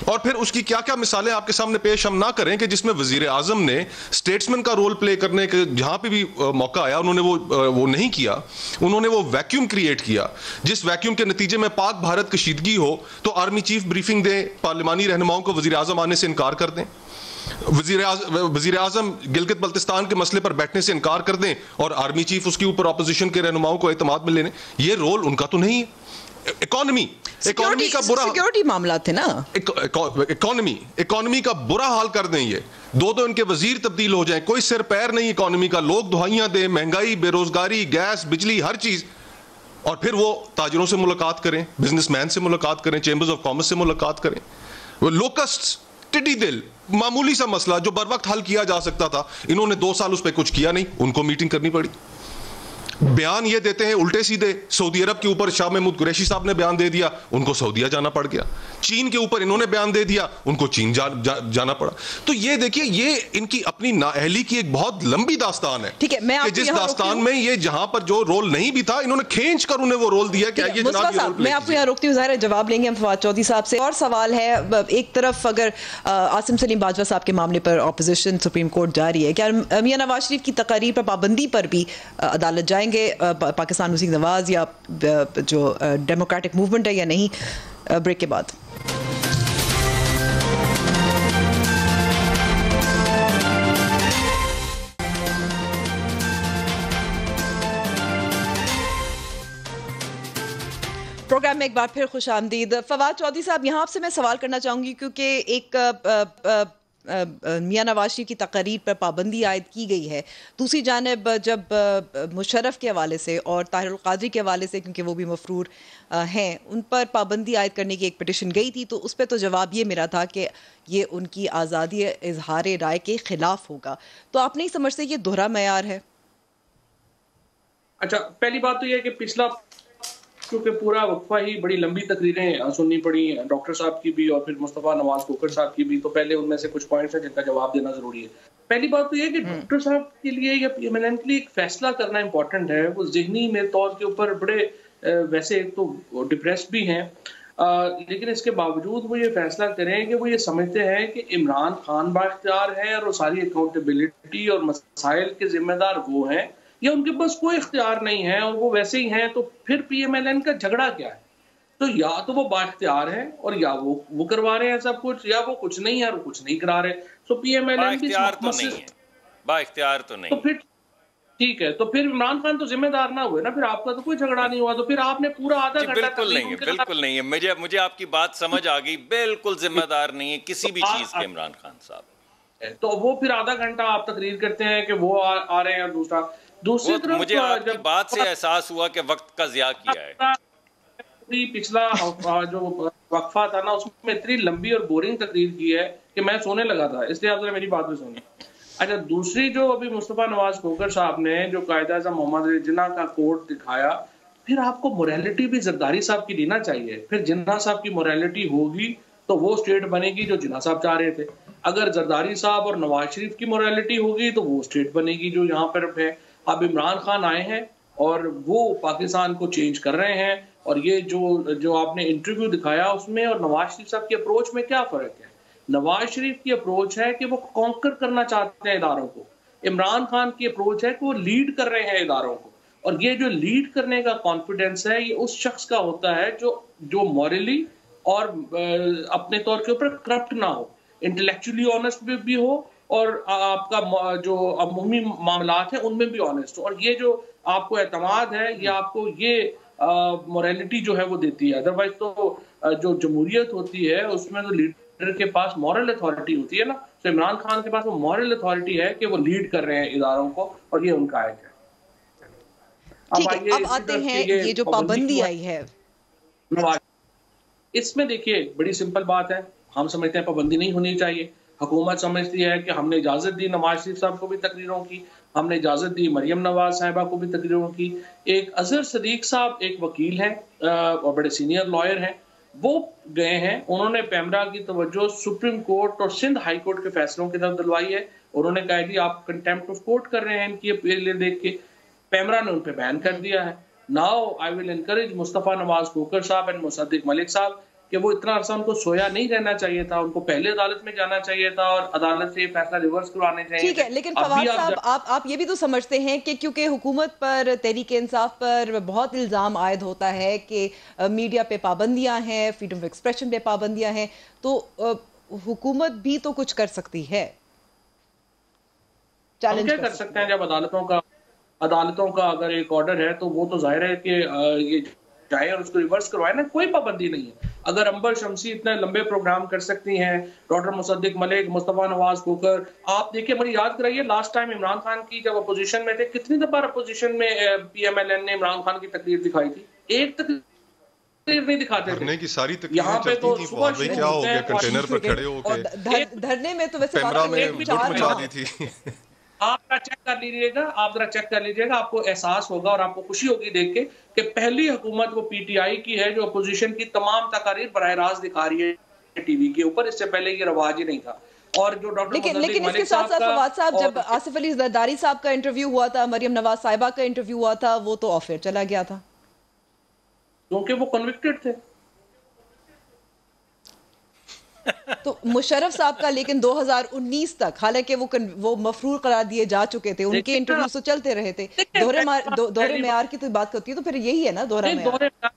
और फिर उसकी क्या क्या मिसालें आपके सामने पेश हम ना करें कि जिसमें वजीर आजम ने स्टेट्समैन का रोल प्ले करने के जहां पे भी मौका आया उन्होंने वो नहीं किया। उन्होंने वो वैक्यूम क्रिएट किया जिस वैक्यूम के नतीजे में पाक भारत कशीदगी हो तो आर्मी चीफ ब्रीफिंग दें, पार्लिमानी रहनुमाओं को वजीर आजम आने से इनकार कर दें, वजीर आजम गिलगित बल्तिस्तान के मसले पर बैठने से इनकार कर दें और आर्मी चीफ उसके ऊपर ऑपोजिशन के रहनुमाओं को एतमाद में लेने। ये रोल उनका तो नहीं है। इकोनॉमी का बुरा सिक्योरिटी मामला थे ना, इकोनॉमी का बुरा हाल कर दें, ये दो इनके वजीर तब्दील हो जाएं, कोई सिर पैर नहीं इकोनॉमी का, लोग दुहाइयां दें, महंगाई, बेरोजगारी, गैस, बिजली, हर चीज, और फिर वो ताजिरों से मुलाकात करें, बिजनेसमैन से मुलाकात करें, चेंबर्स ऑफ कॉमर्स से मुलाकात करें। वो लोकस्ट, टिड्डी दिल, मामूली सा मसला जो बर वक्त हल किया जा सकता था, इन्होंने 2 साल उस पर कुछ किया नहीं, उनको मीटिंग करनी पड़ी। बयान ये देते हैं उल्टे सीधे, सऊदी अरब के ऊपर शाह महमूद कुरैशी साहब ने बयान दे दिया, उनको सऊदीया जाना पड़ गया। चीन के ऊपर इन्होंने बयान दे दिया, उनको चीन जाना पड़ा। तो ये देखिए, ये इनकी अपनी नाअहली की एक बहुत लंबी दास्तान है। ठीक है, मैं कि जिस दास्तान में ये जहां पर जो रोल नहीं भी था, इन्होंने खींच कर उन्हें वो रोल दिया। क्या ये जनाब ये रोल? मैं आपको यहाँ रोकती हूँ, ज़ाहिर है जवाब लेंगे हम फवाद चौधरी साहब से। और सवाल है, एक तरफ अगर आसिम सलीम बाजवा साहब के मामले पर ऑपोजिशन सुप्रीम कोर्ट जा रही है, क्या मियां नवाज शरीफ की तकारीर पर पाबंदी पर भी अदालत जाएंगे पाकिस्तान मुस्लिम नवाज या जो डेमोक्रेटिक मूवमेंट है या नहीं? ब्रेक के बाद। प्रोग्राम में एक बार फिर खुश आमदीद। फवाद चौधरी साहब, यहाँ आपसे मैं सवाल करना चाहूँगी क्योंकि एक मियां नवाज शरीफ की तकरीर पर पाबंदी आयद की गई है, दूसरी जानिब जब मुशर्रफ के हवाले से और ताहिर कादरी के हवाले से, क्योंकि वो भी मफरूर हैं, उन पर पाबंदी आयद करने की एक पिटिशन गई थी, तो उस पर तो जवाब ये मेरा था कि ये उनकी आज़ादी इजहार राय के खिलाफ होगा। तो आप नहीं समझते ये दोहरा मयार है? अच्छा, पहली बात तो यह कि पिछला क्योंकि पूरा वक्फा ही बड़ी लंबी तकरीरें सुननी पड़ी, डॉक्टर साहब की भी और फिर मुस्तफ़ा नवाज खोखर साहब की भी, तो पहले उनमें से कुछ पॉइंट्स हैं जिनका जवाब देना जरूरी है। पहली बात तो यह कि डॉक्टर साहब के लिए या पीएमएलएन के लिए एक फैसला करना इंपॉर्टेंट है। वो ज़हनी मेरे तौर के ऊपर बड़े वैसे एक तो डिप्रेस्ड भी हैं, लेकिन इसके बावजूद वो ये फैसला करें कि वो ये समझते हैं कि इमरान खान बाइख्तियार है और वो सारी अकाउंटेबिलिटी और मसाइल के जिम्मेदार वो हैं, या उनके पास कोई इख्तियार नहीं है और वो वैसे ही हैं। तो फिर पीएमएलएन का झगड़ा क्या है? तो या तो वो बाइख्तियार है और या वो करवा रहे हैं सब कुछ, या वो कुछ नहीं है और कुछ नहीं करा रहे। तो पीएमएलएन बाइख्तियार तो नहीं है, बाइख्तियार तो नहीं। तो फिर ठीक है, तो फिर इमरान खान तो जिम्मेदार ना हुए ना, फिर आपका तो कोई झगड़ा नहीं हुआ, तो फिर आपने पूरा आधा घंटा। बिल्कुल नहीं है, बिल्कुल नहीं है। मुझे आपकी बात समझ आ गई, बिल्कुल जिम्मेदार नहीं है किसी भी चीज के इमरान खान साहब। तो वो फिर आधा घंटा आप तकरीर करते हैं कि वो आ रहे हैं, और दूसरी तरफ मुझे आपकी बात से एहसास हुआ कि वक्त का ज़िया किया है। पिछला जो वक्फा था ना, उसमें इतनी लंबी और बोरिंग तकरीर की है कि मैं सोने लगा था, इसलिए आप जरा मेरी बात भी सुनिए। अच्छा, दूसरी जो अभी मुस्तफ़ा नवाज खोखर साहब ने जो कायदा-ए-आज़म मोहम्मद अली जिन्ना का कोड दिखाया, फिर आपको मोरालिटी भी जरदारी साहब की लेना चाहिए। फिर जिन्ना साहब की मोरालिटी होगी तो वो स्टेट बनेगी जो जिन्ना साहब चाह रहे थे। अगर जरदारी साहब और नवाज शरीफ की मोरालिटी होगी तो वो स्टेट बनेगी जो यहाँ पर है। अब इमरान खान आए हैं और वो पाकिस्तान को चेंज कर रहे हैं, और ये जो आपने इंटरव्यू दिखाया उसमें और नवाज शरीफ साहब की अप्रोच में क्या फ़र्क है? नवाज शरीफ की अप्रोच है कि वो कॉन्कर करना चाहते हैं इदारों को, इमरान खान की अप्रोच है कि वो लीड कर रहे हैं इदारों को। और ये जो लीड करने का कॉन्फिडेंस है, ये उस शख्स का होता है जो मॉरली और अपने तौर के ऊपर करप्ट ना हो, इंटेलेक्चुअली ऑनेस्ट भी हो, और आपका जो अमूमी मामलात हैं उनमें भी ऑनेस्ट हो। और ये जो आपको एतमाद है, ये आपको ये मोरालिटी जो है वो देती है। अदरवाइज तो जो जमहूरियत होती है उसमें तो लीडर के पास मॉरल अथॉरिटी होती है ना, तो इमरान खान के पास वो मॉरल अथॉरिटी है कि वो लीड कर रहे हैं इदारों को, और ये उनका है। ठीक है, अब आते हैं ये जो पाबंदी आई है नवाज, इसमें देखिए बड़ी सिंपल बात है, हम समझते हैं पाबंदी नहीं होनी चाहिए। हुकूमत समझती है कि हमने इजाजत दी नवाज शरीफ साहब को भी तकरीरों की, हमने इजाजत दी मरियम नवाज साहिबा को भी तकरीरों की। एक अजहर सदीक साहब एक वकील हैं और बड़े सीनियर लॉयर हैं, वो गए हैं, उन्होंने पैमरा की तवज्जो सुप्रीम कोर्ट और सिंध हाई कोर्ट के फैसलों की तरफ दिलवाई है। उन्होंने कहा कि आप कंटेम्प्ट ऑफ कोर्ट कर रहे हैं इनकी अपील देख के, पैमरा ने उन पर बैन कर दिया है। Now I will encourage Mustafa Nawaz Khokhar साहब एंड मुसद्दिक मलिक साहब कि वो इतना अर्सा उनको सोया नहीं रहना चाहिए था, उनको पहले अदालत में जाना चाहिए था और अदालत से ये फैसला रिवर्स करवाने चाहिए। ठीक है, लेकिन फवाद साहब आप ये भी तो समझते हैं कि क्योंकि हुकूमत पर, तहरीक इंसाफ पर बहुत इल्ज़ाम आयद होता है कि मीडिया पे पाबंदियां हैं, फ्रीडम ऑफ एक्सप्रेशन पे पाबंदियां हैं, तो हुकूमत भी तो कुछ कर सकती है, चैलेंज क्या कर सकते हैं। जब अदालतों का अगर एक ऑर्डर है तो वो तो जाहिर है कि ये चाहे और उसको रिवर्स करवाए ना, कोई पाबंदी नहीं है। अगर अंबर शमसी इतने लंबे प्रोग्राम कर सकती हैं, डॉक्टर मुसद्दिक मलिक, मुस्तफ़ा नवाज खोखर, आप देखिए, मुझे याद कराइए लास्ट टाइम इमरान खान की जब अपोजिशन में थे, कितनी दफा अपोजिशन में PMLN ने इमरान खान की तकरीर दिखाई थी, एक तकरीर नहीं दिखाते थे। की सारी यहाँ पे तो सुबह क्या हो गया, कंटेनर पर खड़े होकर धरने में तो वैसे मचा दी थी। आप जरा चेक कर लीजिएगा, आपको एहसास होगा और आपको खुशी होगी देख के कि पहली हुकूमत वो PTI की है जो अपोजिशन की तमाम तकारीर बराह रास्त दिखा रही है टीवी के ऊपर। इससे पहले ये रवाज ही नहीं था। और जो डॉक्टर लेकिन इसके साथ साथ फवाद साहब, जब आसिफ अली जरदारी साहब का इंटरव्यू हुआ था, मरियम नवाज साहिबा का इंटरव्यू हुआ था, वो तो ऑफ एयर चला गया था क्योंकि वो कन्विक्टेड थे। तो मुशर्रफ साहब का लेकिन 2019 तक, हालांकि वो मफरूर करार दिए जा चुके थे, उनके इंटरव्यू तो चलते रहे थे। दोहरे मेयार की तो बात करती है, तो फिर यही है ना दोहरा मेयार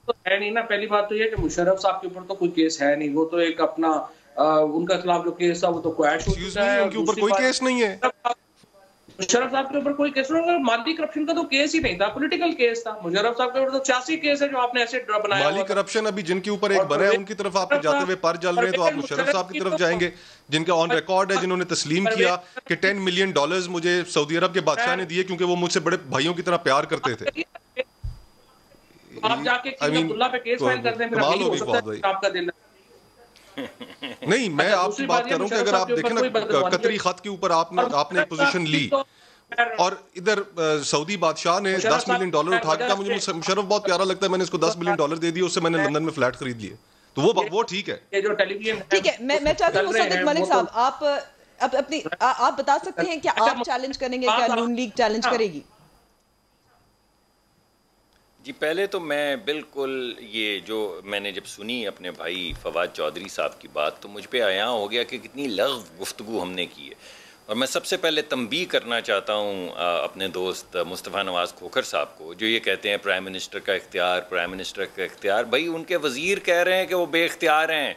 तो है नहीं ना। पहली बात तो ये कि मुशर्रफ साहब के ऊपर तो कोई केस है नहीं, वो तो एक अपना उनका खिलाफ जो केस था वो तो क्वैश हो चुका है, उनके ऊपर कोई केस नहीं है। मुशर्रफ साहब के ऊपर कोई केस नहीं, माली करप्शन का तो केस ही नहीं था, पॉलिटिकल केस था। मुशर्रफ साहब के ऊपर तो 86 केस है जो आपने ऐसे बनाया। माली करप्शन अभी जिनके ऊपर एक बना है उनकी तरफ आप जाते हुए पर जल रहे हैं, तो आप मुशर्रफ साहब की तरफ जाएंगे जिनका ऑन रिकॉर्ड है, जिन्होंने तस्लीम किया कि $10 मिलियन मुझे सऊदी अरब के बादशाह ने दिए क्योंकि वो मुझसे बड़े भाइयों की तरह प्यार करते थे। आप जाके अब्दुल्ला पे केस फाइल करते हैं, फिर कमाल हो गई बहुत भाई। आपका दिल नहीं, मैं आपसे बात कर रहा हूँ कि अगर आप देखें ना, कतरी खत के ऊपर आपने एक पोजीशन ली और इधर सऊदी बादशाह ने $10 मिलियन उठा के, मुझे मुशर्रफ बहुत प्यारा लगता है, मैंने इसको $10 मिलियन दे दिए, उससे मैंने लंदन में फ्लैट खरीद लिए, तो वो ठीक है। ये जो टेलीविजन ठीक है, मैं चाहती हूँ मुसद्दिक मलिक साहब, आप बता सकते हैं कि आप चैलेंज करेंगे, क्या नून लीग चैलेंज करेगी? जी, पहले तो मैं बिल्कुल ये जो मैंने जब सुनी अपने भाई फवाद चौधरी साहब की बात, तो मुझ पे आया हो गया कि कितनी लग़्व गुफ्तगू हमने की है। और मैं सबसे पहले तंबीह करना चाहता हूँ अपने दोस्त मुस्तफ़ा नवाज खोखर साहब को, जो ये कहते हैं प्राइम मिनिस्टर का इख्तियार। भाई, उनके वज़ीर कह रहे हैं कि वो बेइख्तियार हैं।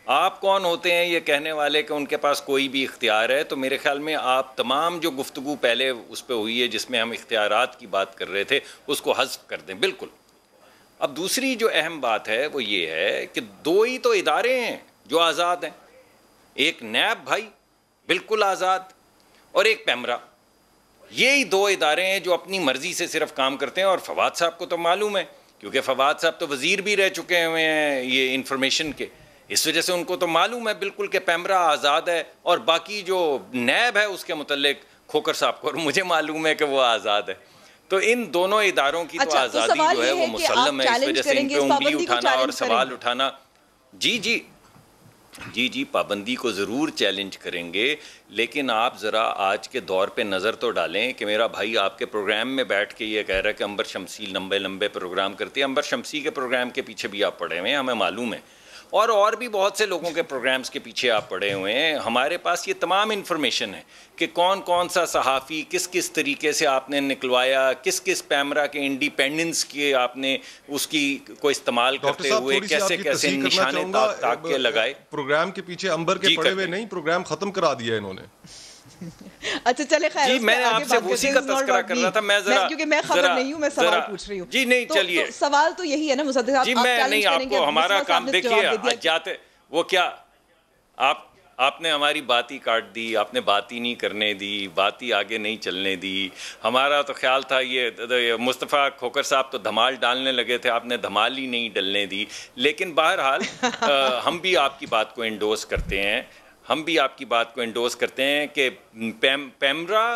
आप कौन होते हैं ये कहने वाले कि उनके पास कोई भी इख्तियार है? तो मेरे ख़्याल में आप तमाम जो गुफ्तगू पहले उस पर हुई है जिसमें हम इख्तियारात की बात कर रहे थे, उसको हज़्फ़ कर दें बिल्कुल। अब दूसरी जो अहम बात है वो ये है कि दो ही तो इदारे हैं जो आज़ाद हैं, एक नैब भाई बिल्कुल आज़ाद और एक पैमरा। ये ही दो इदारे हैं जो अपनी मर्ज़ी से सिर्फ काम करते हैं। और फवाद साहब को तो मालूम है, क्योंकि फवाद साहब तो वज़ीर भी रह चुके हुए हैं ये इंफॉर्मेशन के, इस वजह से उनको तो मालूम है बिल्कुल कि पैमरा आज़ाद है। और बाकी जो नैब है उसके मुतल्लिक खोखर साहब को और मुझे मालूम है कि वो आज़ाद है। तो इन दोनों इदारों की तो आज़ादी जो है वो मुसल्लम है। इस वजह से इन पे उंगली उठाना और सवाल उठाना, जी पाबंदी को ज़रूर चैलेंज करेंगे। लेकिन आप ज़रा आज के दौर पे नज़र तो डालें कि मेरा भाई आपके प्रोग्राम में बैठ के ये कह रहा है कि अंबर शमसी लंबे लंबे प्रोग्राम करती है। अंबर शमसी के प्रोग्राम के पीछे भी आप पड़े हुए हैं, हमें मालूम है, और भी बहुत से लोगों के प्रोग्राम्स के पीछे आप पड़े हुए हैं। हमारे पास ये तमाम इन्फॉर्मेशन है कि कौन कौन सा सहाफ़ी किस किस तरीके से आपने निकलवाया, किस किस पैमरा के इंडिपेंडेंस के आपने उसकी को इस्तेमाल करते हुए कैसे कैसे निशाने ताक के लगाए। प्रोग्राम के पीछे अंबर के पड़े हुए नहीं, प्रोग्राम खत्म करा दिया इन्होंने। अच्छा चले, खैर जी, मैंने आपसे उसी का तज़किरा कर रहा था। मैं जरा क्योंकि मैं खबर नहीं हूँ, मैं सवाल पूछ रही हूँ। जी नहीं, चलिए, सवाल तो यही है ना मुसद्दिक साहब, जी मैं नहीं, आपको हमारा काम देखिए, जाते वो क्या आपने हमारी बात ही काट दी, आपने बात ही नहीं करने दी, बात ही आगे नहीं चलने दी। हमारा तो ख्याल था ये मुस्तफ़ा खोकर साहब तो धमाल डालने लगे थे, आपने धमाल ही नहीं डलने दी। लेकिन बहरहाल हम भी आपकी बात को एंडोर्स करते हैं, हम भी आपकी बात को एंडोर्स करते हैं कि पैमरा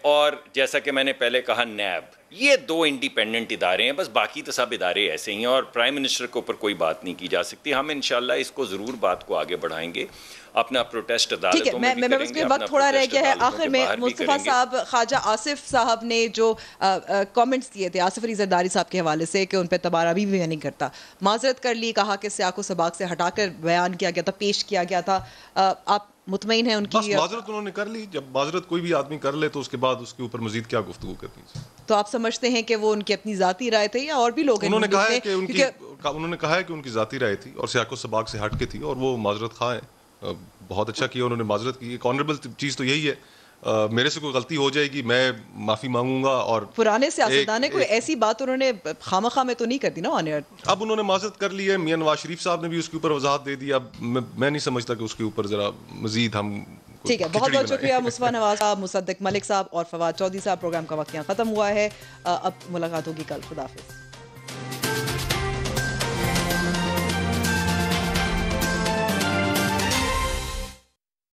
और जैसा कि मैंने पहले कहा नैब, ये 2 इंडिपेंडेंट इदारे हैं, बस बाकी तो सब इदारे ऐसे ही हैं और प्राइम मिनिस्टर के ऊपर कोई बात नहीं की जा सकती। हम इंशाल्लाह इसको ज़रूर बात को आगे बढ़ाएंगे, अपना प्रोटेस्ट अदालतों में भी करेंगे। वक्त थोड़ा रह गया है, आखिर में मुस्तफ़ा साहब, ख्वाजा आसिफ साहब ने जो कमेंट्स दिए थे आसिफ अली जरदारी साहब के हवाले से कि उन पर तबारा भी नहीं करता, माजरत कर ली, कहा कि सियाको सबाक से हटाकर बयान किया गया था, पेश किया गया था। आप मुतमईन है उनकी माजरत उन्होंने कर ली? जब माजरत कोई भी आदमी कर ले तो उसके बाद उसके ऊपर मजीद क्या गुफ्तगू करनी है? तो आप समझते हैं कि वो उनकी अपनी जाती राय थी या और भी लोग? उन्होंने कहा है कि उनकी जाती राय थी और सियाको सबाक से हट के थी और वो माजरत खा है। बहुत अच्छा किया उन्होंने, माजरत की। एक ऑनरेबल चीज़ तो यही है। मेरे से कोई गलती हो जाएगी, मैं माफ़ी मांगूंगा। और पुराने सियासतदान ने कोई ऐसी बात उन्होंने खामखा में तो नहीं कर दी ना ऑन एयर। अब उन्होंने माजरत कर ली है, मियां नवाज शरीफ साहब ने भी उसके ऊपर वजाहत दे दी। अब मैं नहीं समझता कि उसके ऊपर ज़रा मजीद हम ठीक है। बहुत बहुत शुक्रिया मुस्तफा नवाज साहब, मुसद्दिक मलिक साहब और फवाद चौधरी साहब। प्रोग्राम का वक्त यहाँ ख़त्म हुआ है, अब मुलाकात होगी कल। खुदा हाफिज़।